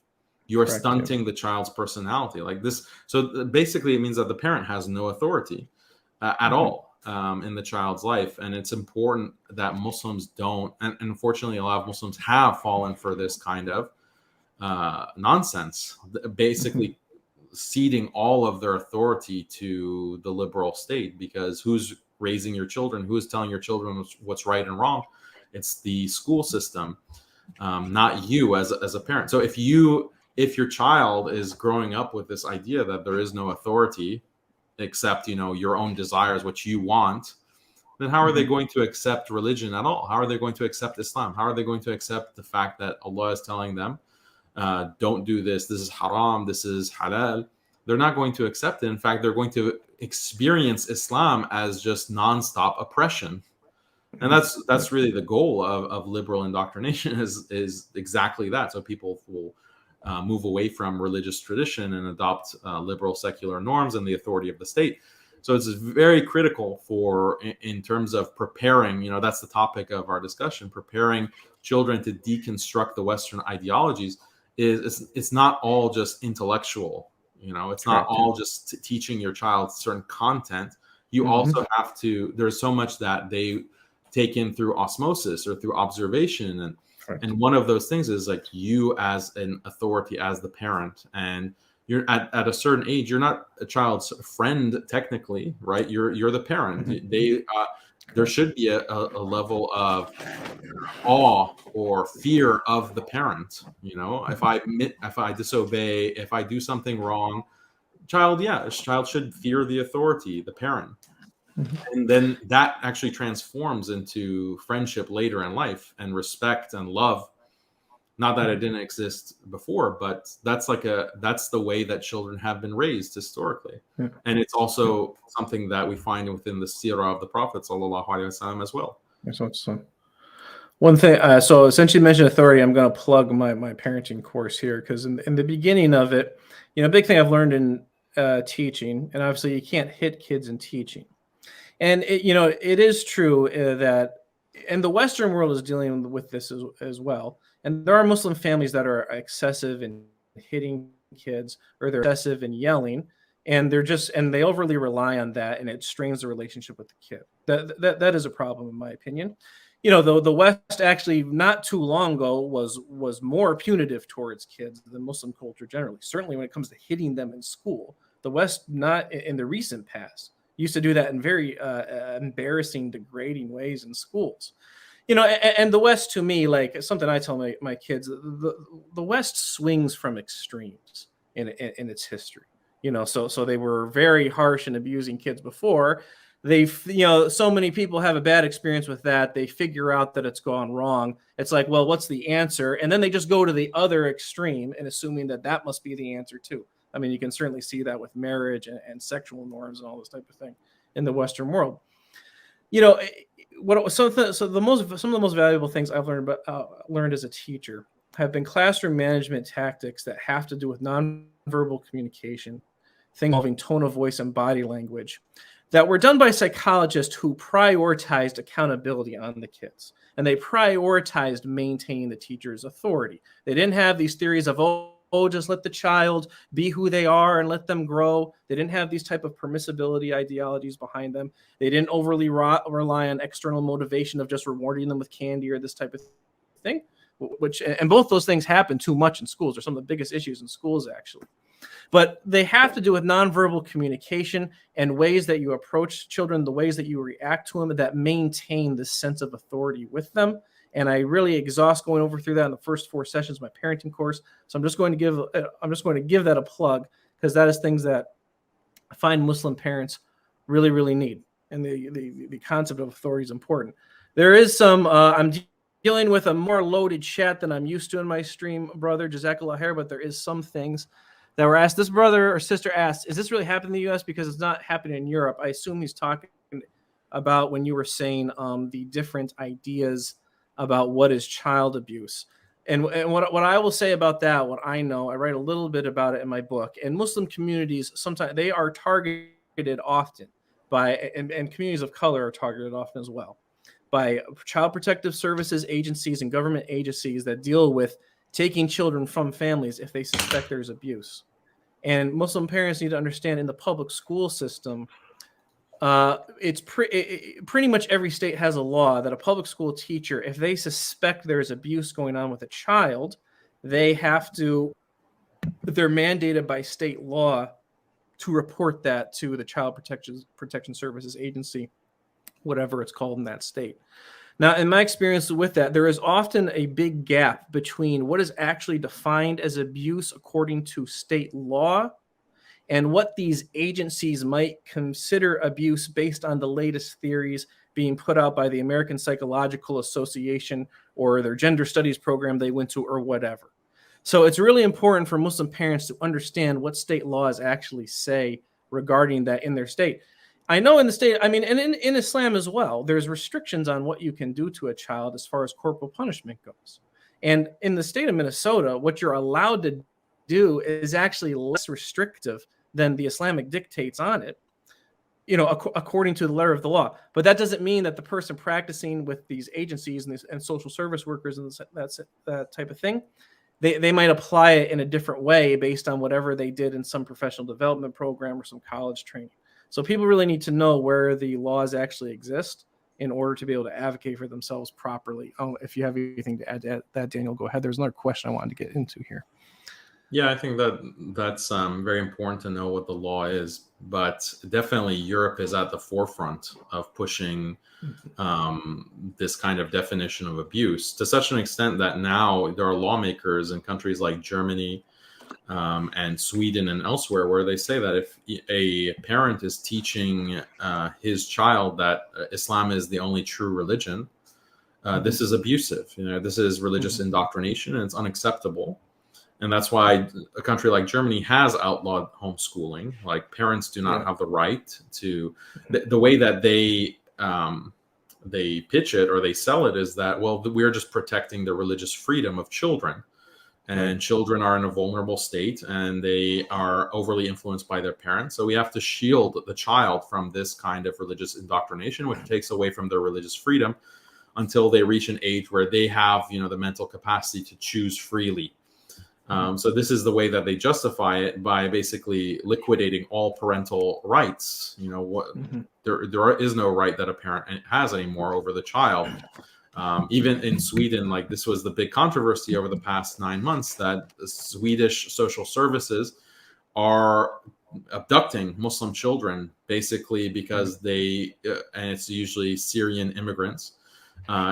You are stunting the child's personality this. So basically it means that the parent has no authority at all in the child's life. And it's important that Muslims don't, and unfortunately a lot of Muslims have fallen for this kind of nonsense, basically ceding all of their authority to the liberal state, because who's raising your children? Who's telling your children what's right and wrong? It's the school system, not you as a parent. So if your child is growing up with this idea that there is no authority except your own desires, what you want, then how are they going to accept religion at all? How are they going to accept Islam? How are they going to accept the fact that Allah is telling them, don't do this, this is haram, this is halal? They're not going to accept it. In fact, they're going to experience Islam as just nonstop oppression. And that's really the goal of liberal indoctrination is exactly that. So people will move away from religious tradition and adopt liberal secular norms and the authority of the state. So it's very critical in terms of preparing, that's the topic of our discussion, preparing children to deconstruct the Western ideologies. It's not all just intellectual, it's not all just teaching your child certain content. You also have to, there's so much that they take in through osmosis or through observation. And one of those things is you as an authority, as the parent, and you're at a certain age, you're not a child's friend technically, right? You're the parent. There should be a level of awe or fear of the parent. If I disobey, if I do something wrong, a child should fear the authority, the parent. And then that actually transforms into friendship later in life and respect and love. Not that it didn't exist before, but that's the way that children have been raised historically. And it's also something that we find within the seerah of the Prophet sallallahu alaihi wasallam as well. So one thing, so since you mentioned authority, I'm going to plug my parenting course here, because in the beginning of it, a big thing I've learned in teaching, and obviously you can't hit kids in teaching. And it is true that, and the Western world is dealing with this as well. And there are Muslim families that are excessive in hitting kids, or they're excessive in yelling, and they overly rely on that, and it strains the relationship with the kid. That is a problem, in my opinion. The West actually not too long ago was more punitive towards kids than Muslim culture generally. Certainly when it comes to hitting them in school, the West, not in the recent past, used to do that in very embarrassing, degrading ways in schools. And the West, to me, something I tell my kids, the West swings from extremes in its history. So they were very harsh in abusing kids before. so many people have a bad experience with that. They figure out that it's gone wrong. It's like, well, what's the answer? And then they just go to the other extreme and assuming that that must be the answer too. I mean, you can certainly see that with marriage and sexual norms and all this type of thing in the Western world. Some of the most valuable things I've learned as a teacher have been classroom management tactics that have to do with nonverbal communication, things involving tone of voice and body language, that were done by psychologists who prioritized accountability on the kids. And they prioritized maintaining the teacher's authority. They didn't have these theories of, just let the child be who they are and let them grow. They didn't have these type of permissibility ideologies behind them. They didn't overly rely on external motivation of just rewarding them with candy or this type of thing, and both those things happen too much in schools. They're some of the biggest issues in schools, actually. But they have to do with nonverbal communication and ways that you approach children, the ways that you react to them that maintain this sense of authority with them. And I really exhaust going over through that in the first 4 sessions of my parenting course. So I'm just going to give that a plug, because that is things that I find Muslim parents really, really need. And the concept of authority is important. There is some, I'm dealing with a more loaded chat than I'm used to in my stream, brother, Jazakallah khair, but there is some things that were asked. This brother or sister asked, is this really happening in the U.S.? Because it's not happening in Europe. I assume he's talking about when you were saying the different ideas about what is child abuse. And what I will say about that, what I know, I write a little bit about it in my book. And Muslim communities, sometimes they are targeted often by, and communities of color are targeted often as well, by child protective services agencies and government agencies that deal with taking children from families if they suspect there's abuse. And Muslim parents need to understand, in the public school system, it's pretty much every state has a law that a public school teacher, if they suspect there's abuse going on with a child, they're mandated by state law to report that to the Child Protection Services Agency, whatever it's called in that state. Now, in my experience with that, there is often a big gap between what is actually defined as abuse according to state law and what these agencies might consider abuse based on the latest theories being put out by the American Psychological Association or their gender studies program they went to or whatever. So it's really important for Muslim parents to understand what state laws actually say regarding that in their state. I know in the state, and in Islam as well, there's restrictions on what you can do to a child as far as corporal punishment goes. And in the state of Minnesota, what you're allowed to do is actually less restrictive than the Islamic dictates on it, according to the letter of the law. But that doesn't mean that the person practicing with these agencies and social service workers and that type of thing, they might apply it in a different way based on whatever they did in some professional development program or some college training. So people really need to know where the laws actually exist in order to be able to advocate for themselves properly. If you have anything to add to that, Daniel, go ahead. There's another question I wanted to get into here. Yeah, I think that's very important to know what the law is, but definitely Europe is at the forefront of pushing this kind of definition of abuse, to such an extent that now there are lawmakers in countries like Germany and Sweden and elsewhere where they say that if a parent is teaching his child that Islam is the only true religion, this is abusive. This is religious indoctrination, and it's unacceptable. And that's why a country like Germany has outlawed homeschooling. Like, parents do not have the right to, the way that they pitch it or they sell it is that, well, we're just protecting the religious freedom of children. And children are in a vulnerable state and they are overly influenced by their parents. So we have to shield the child from this kind of religious indoctrination, which takes away from their religious freedom until they reach an age where they have, the mental capacity to choose freely. So this is the way that they justify it, by basically liquidating all parental rights. There is no right that a parent has anymore over the child. Even in Sweden, like, this was the big controversy over the past 9 months, that the Swedish social services are abducting Muslim children, basically because and it's usually Syrian immigrants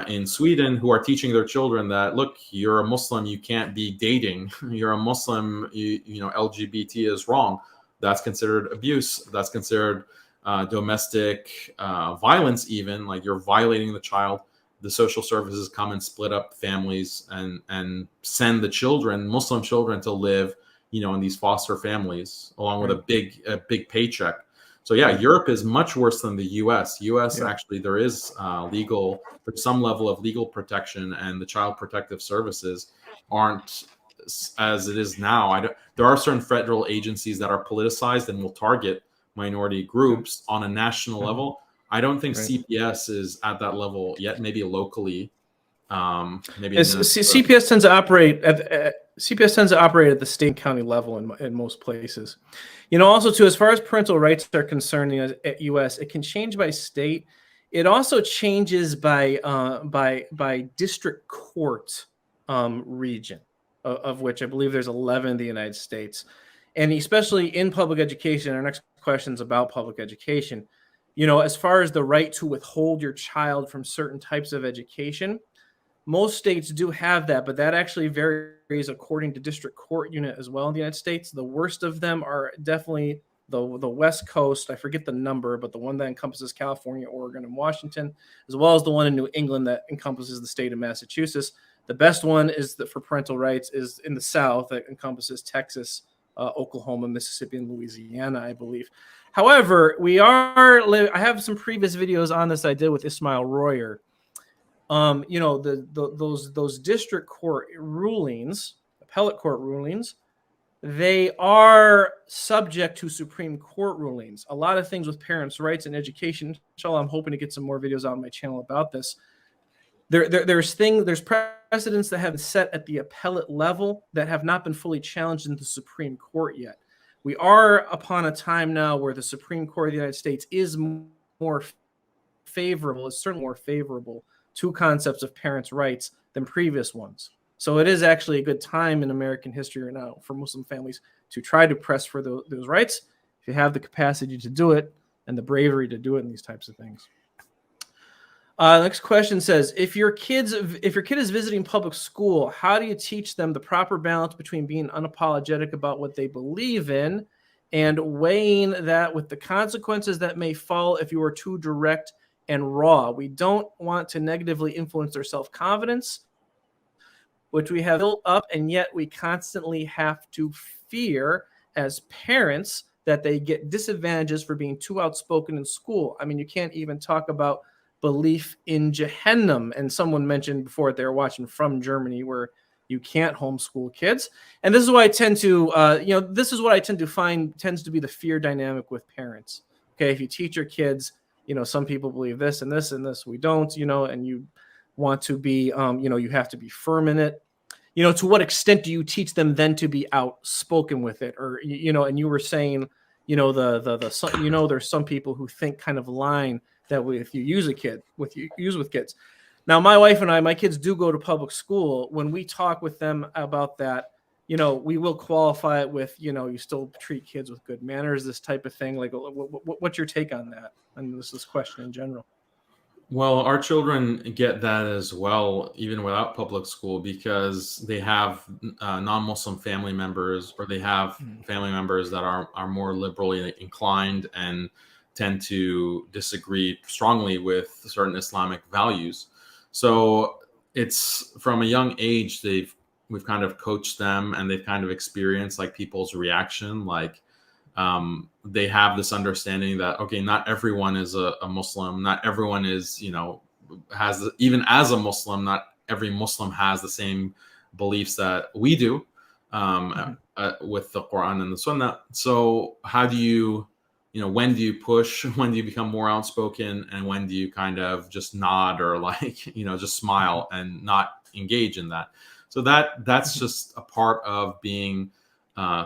in Sweden, who are teaching their children that, look, you're a Muslim, you can't be dating. You're a Muslim, LGBT is wrong. That's considered abuse. That's considered domestic violence, even like you're violating the child, the social services come and split up families and send the children, Muslim children, to live, in these foster families along with a big paycheck. So yeah, Europe is much worse than the US. Actually, there is there's some level of legal protection, and the child protective services aren't as it is now. There are certain federal agencies that are politicized and will target minority groups on a national level. I don't think CPS is at that level yet. Maybe locally, CPS tends to operate at the state and county level in most places. Also too, as far as parental rights are concerned, at US, it can change by state. It also changes by district court region, of which I believe there's 11 in the United States, and especially in public education. Our next question is about public education. As far as the right to withhold your child from certain types of education, most states do have that, but that actually varies according to district court unit as well in the United States. The worst of them are definitely the West Coast. I forget the number, but the one that encompasses California, Oregon, and Washington, as well as the one in New England that encompasses the state of Massachusetts. The best one is for parental rights is in the South, that encompasses Texas, Oklahoma, Mississippi, and Louisiana, I believe. However, I have some previous videos on this I did with Ismail Royer. Those district court rulings, appellate court rulings, they are subject to Supreme Court rulings. A lot of things with parents' rights and education. Inshallah, I'm hoping to get some more videos out on my channel about this. There's precedents that have been set at the appellate level that have not been fully challenged in the Supreme Court yet. We are upon a time now where the Supreme Court of the United States is more favorable, is certainly more favorable to concepts of parents' rights than previous ones. So it is actually a good time in American history right now for Muslim families to try to press for those rights if you have the capacity to do it and the bravery to do it in these types of things. Next question says, if your kid is visiting public school, how do you teach them the proper balance between being unapologetic about what they believe in and weighing that with the consequences that may fall if you are too direct and raw? We don't want to negatively influence their self-confidence, which we have built up, and yet we constantly have to fear as parents that they get disadvantages for being too outspoken in school. I mean, you can't even talk about belief in Jahannam. And someone mentioned before they were watching From Germany, where you can't homeschool kids. And this is why I tend to, this is what I tend to find tends to be the fear dynamic with parents. Okay, if you teach your kids, some people believe this and this and this, we don't, and you want to be, you have to be firm in it. To what extent do you teach them then to be outspoken with it? Or, and you were saying, there's some people who think kind of line that if you use with kids. Now, my wife and my kids do go to public school. When we talk with them about that, we will qualify it with, you still treat kids with good manners, this type of thing. Like, what's your take on that? And this question in general. Well, our children get that as well, even without public school, because they have non-Muslim family members, or they have family members that are more liberally inclined and tend to disagree strongly with certain Islamic values. So it's from a young age, we've kind of coached them, and they've kind of experienced like people's reaction. Like they have this understanding that, okay, not everyone is a Muslim. Not everyone is, even as a Muslim, not every Muslim has the same beliefs that we do with the Quran and the Sunnah. So how do you, when do you push? When do you become more outspoken? And when do you kind of just nod or just smile and not engage in that? So that's just a part of being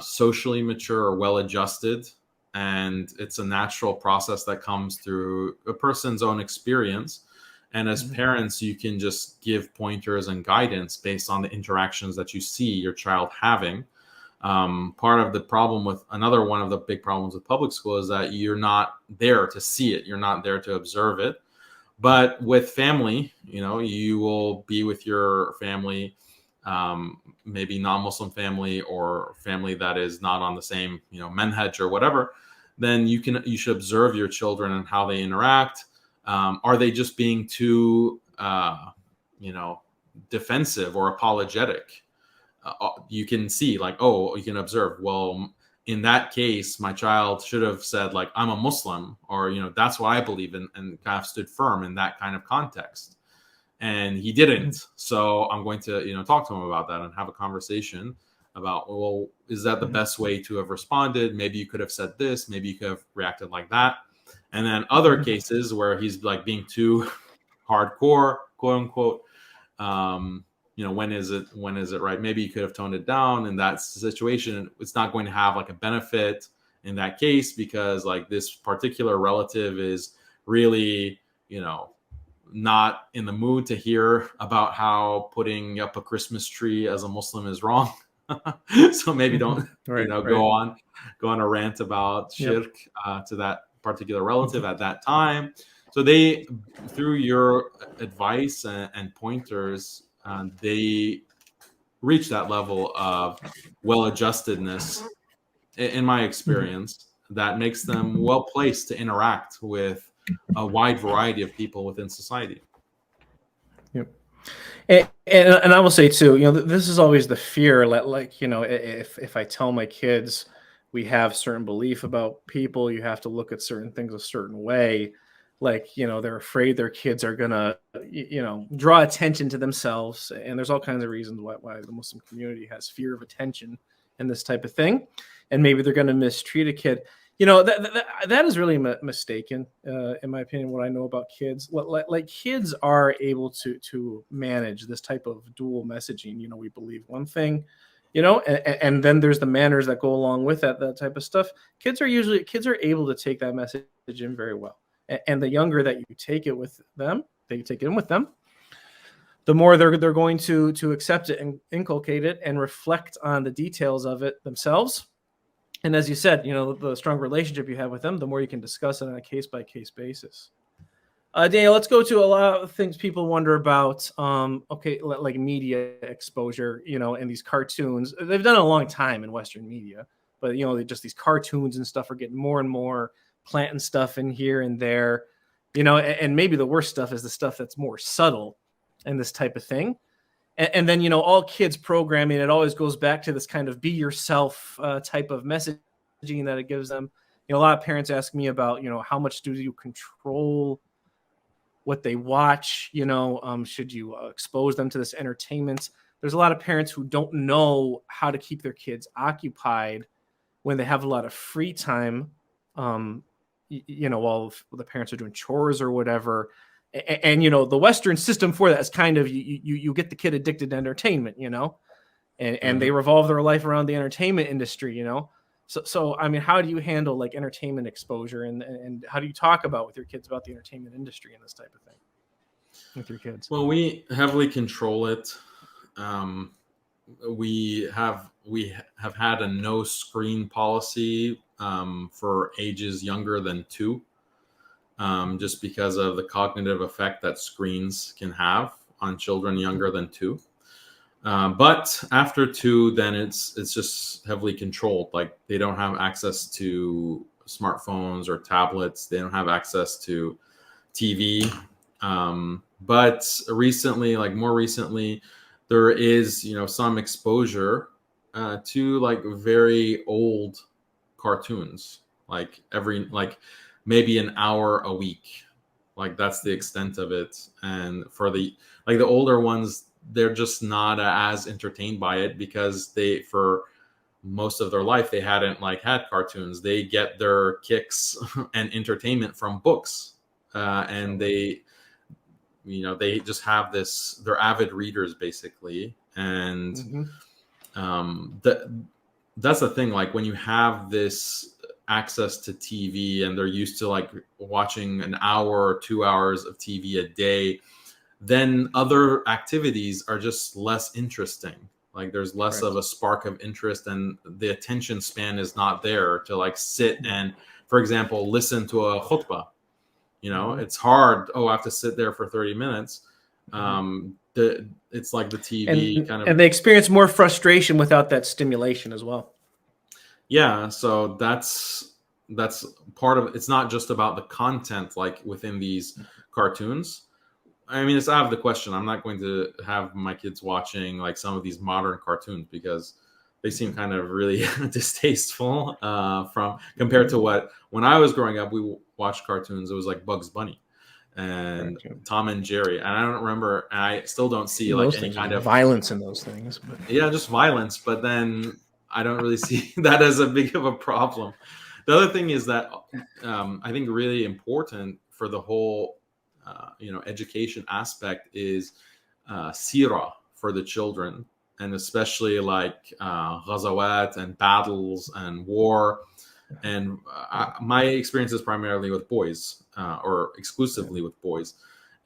socially mature or well-adjusted. And it's a natural process that comes through a person's own experience. And as parents, you can just give pointers and guidance based on the interactions that you see your child having. Part of the problem another one of the big problems with public school is that you're not there to see it. You're not there to observe it. But with family, you will be with your family, maybe non-Muslim family or family that is not on the same, manhaj or whatever. then you should observe your children and how they interact. Are they just being too defensive or apologetic? You can see, like, you can observe, well, in that case, my child should have said, like, I'm a Muslim, or, that's what I believe in, and kind of stood firm in that kind of context. And he didn't. So I'm going to, talk to him about that and have a conversation about, well, is that the best way to have responded? Maybe you could have said this, maybe you could have reacted like that. And then other cases where he's like being too hardcore, quote unquote, when is it right? Maybe you could have toned it down in that situation. It's not going to have like a benefit in that case, because like this particular relative is really, not in the mood to hear about how putting up a Christmas tree as a Muslim is wrong. So maybe don't, go on a rant about shirk to that particular relative at that time. So they, through your advice and pointers, they reach that level of well-adjustedness, in my experience, that makes them well-placed to interact with a wide variety of people within society. Yep. And I will say too, this is always the fear, like, if I tell my kids we have certain belief about people, you have to look at certain things a certain way. Like, they're afraid their kids are gonna, draw attention to themselves. And there's all kinds of reasons why the Muslim community has fear of attention and this type of thing. And maybe they're going to mistreat a kid. That is really mistaken, in my opinion, what I know about kids. Like kids are able to manage this type of dual messaging. We believe one thing, and then there's the manners that go along with that type of stuff. Kids are able to take that message in very well. And the younger that you take it with them, they take it in with them, the more they're going to accept it and inculcate it and reflect on the details of it themselves. And as you said, the stronger relationship you have with them, the more you can discuss it on a case-by-case basis. Daniel, let's go to a lot of things people wonder about. Like media exposure, and these cartoons. They've done it a long time in Western media, but just these cartoons and stuff are getting more and more, planting stuff in here and there, and maybe the worst stuff is the stuff that's more subtle and this type of thing. And then, all kids programming, it always goes back to this kind of be yourself type of messaging that it gives them. A lot of parents ask me about, how much do you control what they watch? Should you expose them to this entertainment? There's a lot of parents who don't know how to keep their kids occupied when they have a lot of free time, while the parents are doing chores or whatever. And the Western system for that is kind of you get the kid addicted to entertainment, and they revolve their life around the entertainment industry, So I mean, how do you handle like entertainment exposure, and how do you talk about with your kids about the entertainment industry and this type of thing with your kids? Well, we heavily control it. We have had a no screen policy for ages younger than 2. Just because of the cognitive effect that screens can have on children younger than 2. But after 2, then it's just heavily controlled. Like they don't have access to smartphones or tablets. They don't have access to TV. But more recently, there is, some exposure to like very old cartoons, maybe an hour a week. Like that's the extent of it. And for the older ones, they're just not as entertained by it because for most of their life, they hadn't had cartoons. They get their kicks and entertainment from books. And they just have this, they're avid readers basically. And that's the thing, like when you have this access to TV and they're used to watching an hour or 2 hours of TV a day, then other activities are just less interesting. Like there's less of a spark of interest, and the attention span is not there to sit and, for example, listen to a khutbah. It's hard. I have to sit there for 30 minutes. It's like the TV and they experience more frustration without that stimulation as well. Yeah, so that's that's part of, it's not just about the content, like within these cartoons. I mean, it's out of the question. I'm not going to have my kids watching like some of these modern cartoons because they seem kind of really distasteful from compared to what, when I was growing up, we watched cartoons. It was like Bugs Bunny and Tom and Jerry. And I don't remember, and I still don't see like any kind of violence in those things. But yeah, just violence. But then I don't really see that as a big of a problem. The other thing is that I think really important for the whole, education aspect is sirah for the children, and especially like ghazawat and battles and war. And my experience is primarily with boys, or exclusively with boys.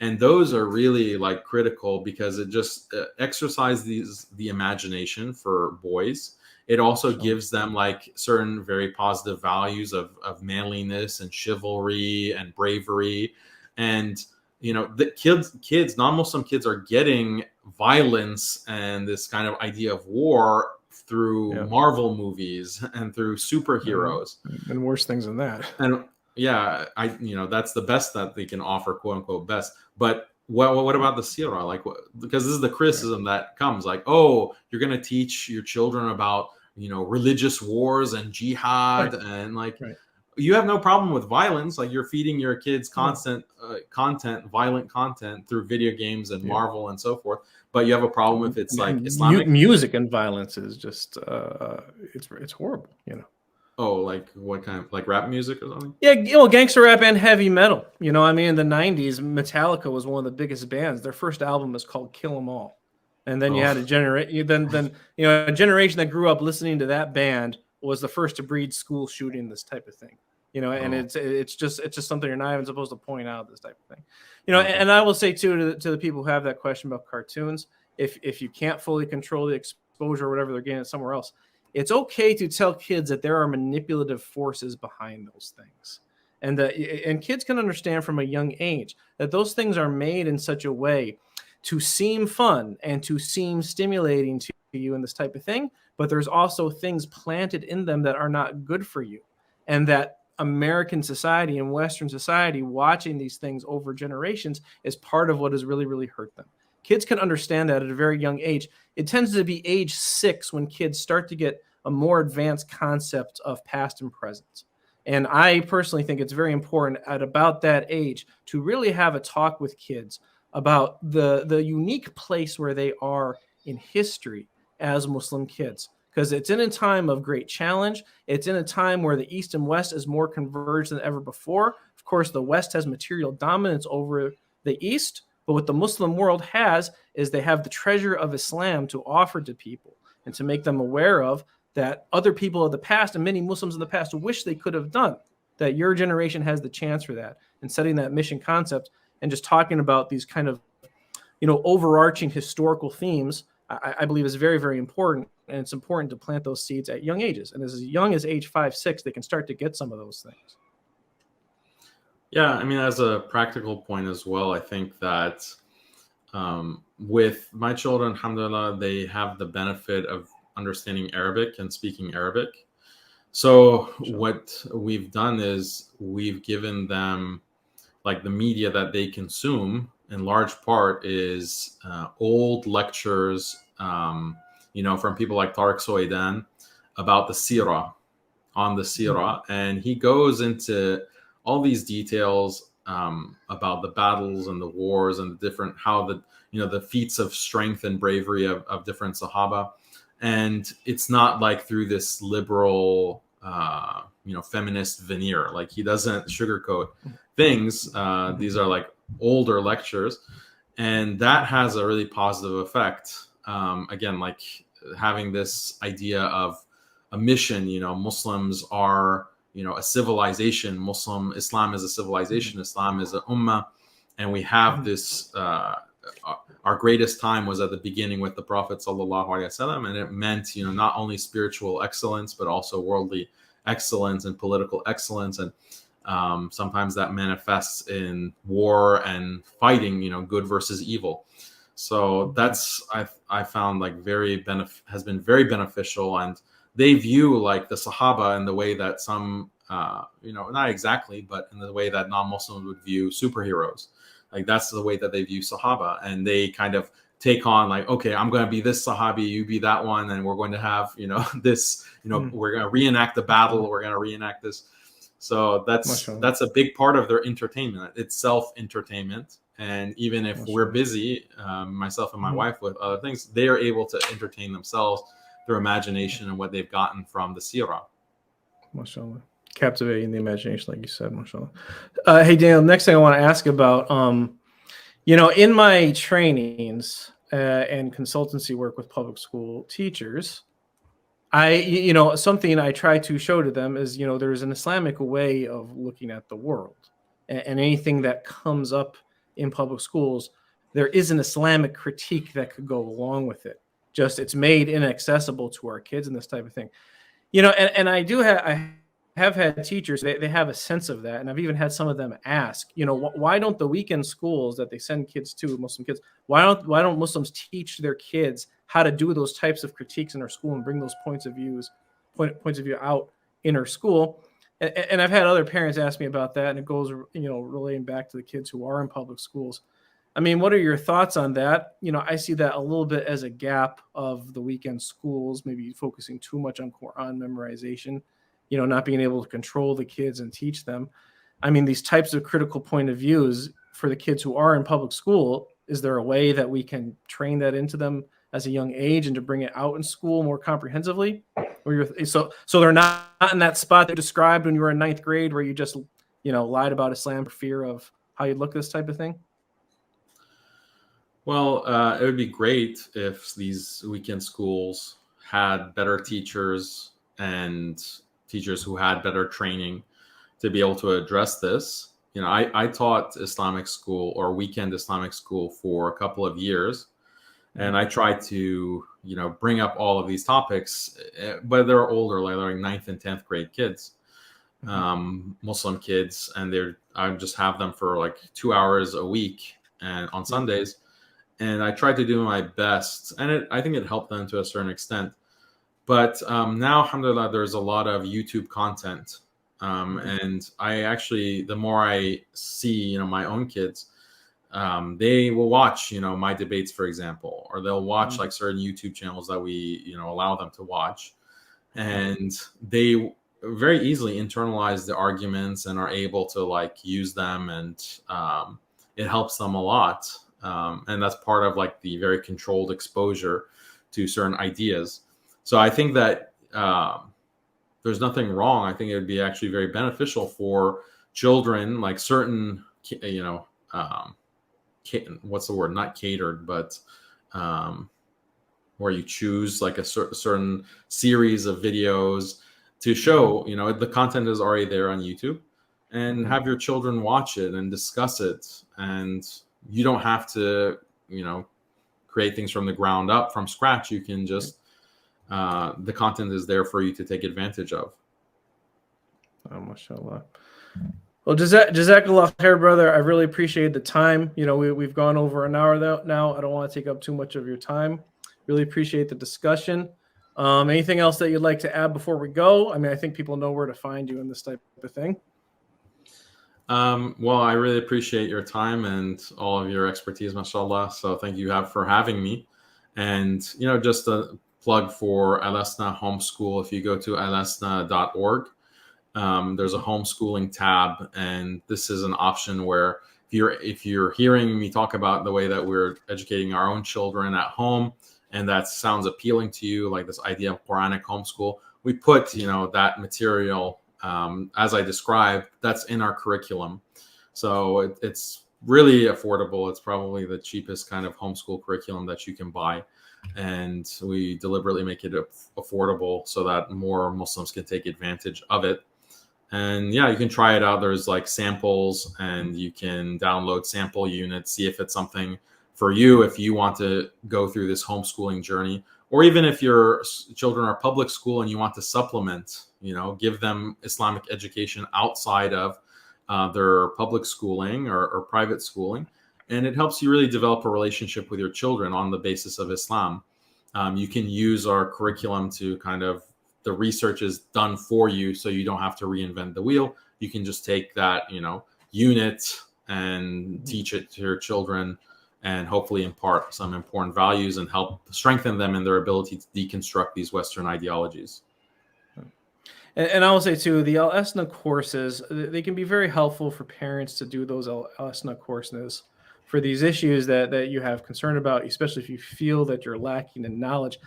And those are really like critical because it just exercises the imagination for boys. It also gives them like certain very positive values of manliness and chivalry and bravery. And, the kids, non-Muslim kids are getting violence and this kind of idea of war through Marvel movies and through superheroes. And worse things than that. And yeah, that's the best that they can offer, quote unquote best. But what about the sirah? Like, because this is the criticism that comes, like, oh, you're going to teach your children about, religious wars and jihad, and like, you have no problem with violence. Like, you're feeding your kids constant violent content through video games and Marvel and so forth. But you have a problem if it's like Islamic music and violence is just it's horrible, Oh, like what kind of, like rap music or something? Yeah, gangster rap and heavy metal. I mean, in the 90s, Metallica was one of the biggest bands. Their first album is called Kill 'Em All. And then you had a generation that grew up listening to that band was the first to breed school shooting, this type of thing. And it's just something you're not even supposed to point out, this type of thing. And I will say too to the people who have that question about cartoons, if you can't fully control the exposure or whatever they're getting somewhere else, it's okay to tell kids that there are manipulative forces behind those things. And kids can understand from a young age that those things are made in such a way to seem fun and to seem stimulating to you and this type of thing. But there's also things planted in them that are not good for you. And that American society and Western society watching these things over generations is part of what has really, really hurt them. Kids can understand that at a very young age. It tends to be age 6 when kids start to get a more advanced concept of past and present. And I personally think it's very important at about that age to really have a talk with kids about the unique place where they are in history as Muslim kids. Because it's in a time of great challenge. It's in a time where the East and West is more converged than ever before. Of course, the West has material dominance over the East. But what the Muslim world has is they have the treasure of Islam to offer to people and to make them aware of that other people of the past and many Muslims in the past wish they could have done, that your generation has the chance for that. And setting that mission concept and just talking about these kind of, overarching historical themes, I believe is very, very important. And it's important to plant those seeds at young ages. And as young as age 5, 6, they can start to get some of those things. Yeah, I mean, as a practical point as well, I think that with my children, alhamdulillah, they have the benefit of understanding Arabic and speaking Arabic. So what we've done is we've given them, like, the media that they consume in large part is old lectures, from people like Tariq Soidan about the Sirah, on the Sirah. And he goes into all these details about the battles and the wars and the different, how the feats of strength and bravery of different Sahaba. And it's not like through this liberal, feminist veneer. Like, he doesn't sugarcoat things. These are like older lectures. And that has a really positive effect. Again, like having this idea of a mission, Muslims are, a civilization. Islam is a civilization. Islam is an ummah. And we have this, our greatest time was at the beginning with the Prophet sallallahu alaihi wasallam, and it meant, not only spiritual excellence, but also worldly excellence and political excellence. And sometimes that manifests in war and fighting, good versus evil. So that's, I found, like, has been very beneficial. And they view, like, the Sahaba in the way that some not exactly, but in the way that non-Muslims would view superheroes. Like that's the way that they view Sahaba, and they kind of take on like, okay, I'm going to be this Sahabi, you be that one, and we're going to have, this, we're going to reenact the battle, we're going to reenact this. So that's a big part of their entertainment. It's self-entertainment. And even if we're busy, myself and my wife, with other things, they are able to entertain themselves through imagination and what they've gotten from the seerah. MashaAllah. Captivating the imagination, like you said, MashaAllah. Hey, Daniel, next thing I want to ask about, in my trainings and consultancy work with public school teachers, something I try to show to them is, there's an Islamic way of looking at the world, and anything that comes up in public schools, there is an Islamic critique that could go along with it. Just it's made inaccessible to our kids and this type of thing, and I have had teachers, they have a sense of that. And I've even had some of them ask, why don't the weekend schools that they send kids to, Muslim kids, why don't Muslims teach their kids how to do those types of critiques in our school and bring those points of view out in our school? And I've had other parents ask me about that, and it goes, relating back to the kids who are in public schools. I mean, what are your thoughts on that? I see that a little bit as a gap of the weekend schools, maybe focusing too much on Quran memorization, not being able to control the kids and teach them. I mean, these types of critical point of views for the kids who are in public school, is there a way that we can train that into them as a young age and to bring it out in school more comprehensively? So they're not in that spot that you described when you were in 9th grade where you just, lied about Islam for fear of how you look, this type of thing? Well, it would be great if these weekend schools had better teachers and teachers who had better training to be able to address this. I taught Islamic school or weekend Islamic school for a couple of years, and I tried to, bring up all of these topics, but they're older, like 9th and 10th grade kids, Muslim kids, and I just have them for like 2 hours a week and on Sundays. And I tried to do my best, and I think it helped them to a certain extent. But now, alhamdulillah, there's a lot of YouTube content. And the more I see, my own kids, they will watch, my debates, for example, or they'll watch like certain YouTube channels that we, allow them to watch. And they very easily internalize the arguments and are able to like use them, and it helps them a lot. And that's part of like the very controlled exposure to certain ideas. So I think that there's nothing wrong. I think it would be actually very beneficial for children, like certain, what's the word? Not catered, but where you choose like a certain series of videos to show, the content is already there on YouTube, and have your children watch it and discuss it. And you don't have to, create things from the ground up, from scratch. You can just, the content is there for you to take advantage of. Oh, mashallah. Well, Jazakallah khair, brother. I really appreciate the time. We've gone over an hour now. I don't want to take up too much of your time. Really appreciate the discussion. Anything else that you'd like to add before we go? I mean, I think people know where to find you in this type of thing. Well, I really appreciate your time and all of your expertise, mashallah. So thank you for having me. And, just a plug for Al-Asna Homeschool. If you go to alasna.org, there's a homeschooling tab. And this is an option where if you're hearing me talk about the way that we're educating our own children at home, and that sounds appealing to you, like this idea of Quranic homeschool, we put, that material, as I described, that's in our curriculum. So it's really affordable. It's probably the cheapest kind of homeschool curriculum that you can buy. And we deliberately make it affordable so that more Muslims can take advantage of it. And yeah, you can try it out. There's like samples, and you can download sample units, see if it's something for you, if you want to go through this homeschooling journey, or even if your children are public school and you want to supplement, give them Islamic education outside of their public schooling or private schooling. And it helps you really develop a relationship with your children on the basis of Islam. You can use our curriculum to kind of the research is done for you, so you don't have to reinvent the wheel. You can just take that, unit and teach it to your children, and hopefully impart some important values and help strengthen them in their ability to deconstruct these Western ideologies. And I will say too, the ESNA courses, they can be very helpful for parents to do those ESNA courses for these issues that you have concern about, especially if you feel that you're lacking in knowledge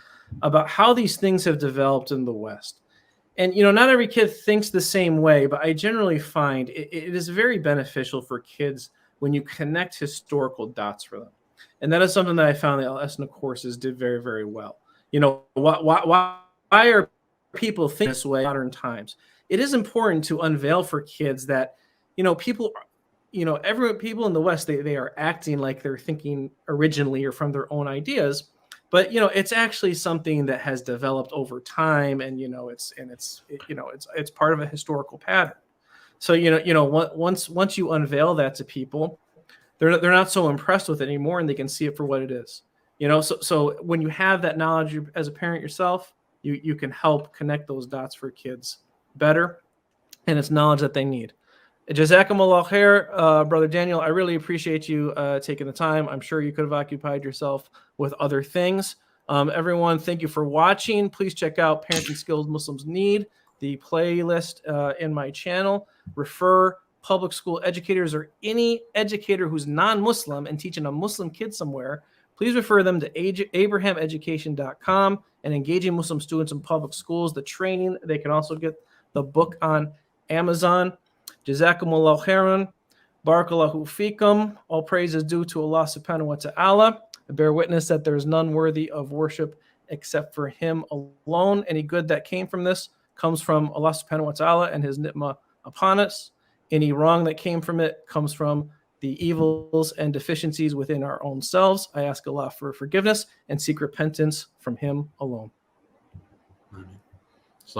about how these things have developed in the West. And, not every kid thinks the same way, but I generally find it is very beneficial for kids when you connect historical dots for them. And that is something that I found the ESNA courses did very, very well. Why are people think this way in modern times? It is important to unveil for kids that, people in the West, they are acting like they're thinking originally or from their own ideas. But it's actually something that has developed over time, and it's part of a historical pattern. So once you unveil that to people, they're not so impressed with it anymore, and they can see it for what it is. So when you have that knowledge as a parent yourself, you can help connect those dots for kids better, and it's knowledge that they need. Jazakumullah khair, Brother Daniel. I really appreciate you taking the time. I'm sure you could have occupied yourself with other things. Everyone, thank you for watching. Please check out Parenting Skills Muslims Need, the playlist in my channel. Refer public school educators or any educator who's non-Muslim and teaching a Muslim kid somewhere. Please refer them to abrahameducation.com and Engaging Muslim Students in Public Schools, the training. They can also get the book on Amazon. Jazakumullah khairan. Barakallahu fikum. All praise is due to Allah subhanahu wa ta'ala. I bear witness that there is none worthy of worship except for him alone. Any good that came from this comes from Allah subhanahu wa ta'ala and his ni'mah upon us. Any wrong that came from it comes from the evils and deficiencies within our own selves. I ask Allah for forgiveness and seek repentance from him alone. Amen.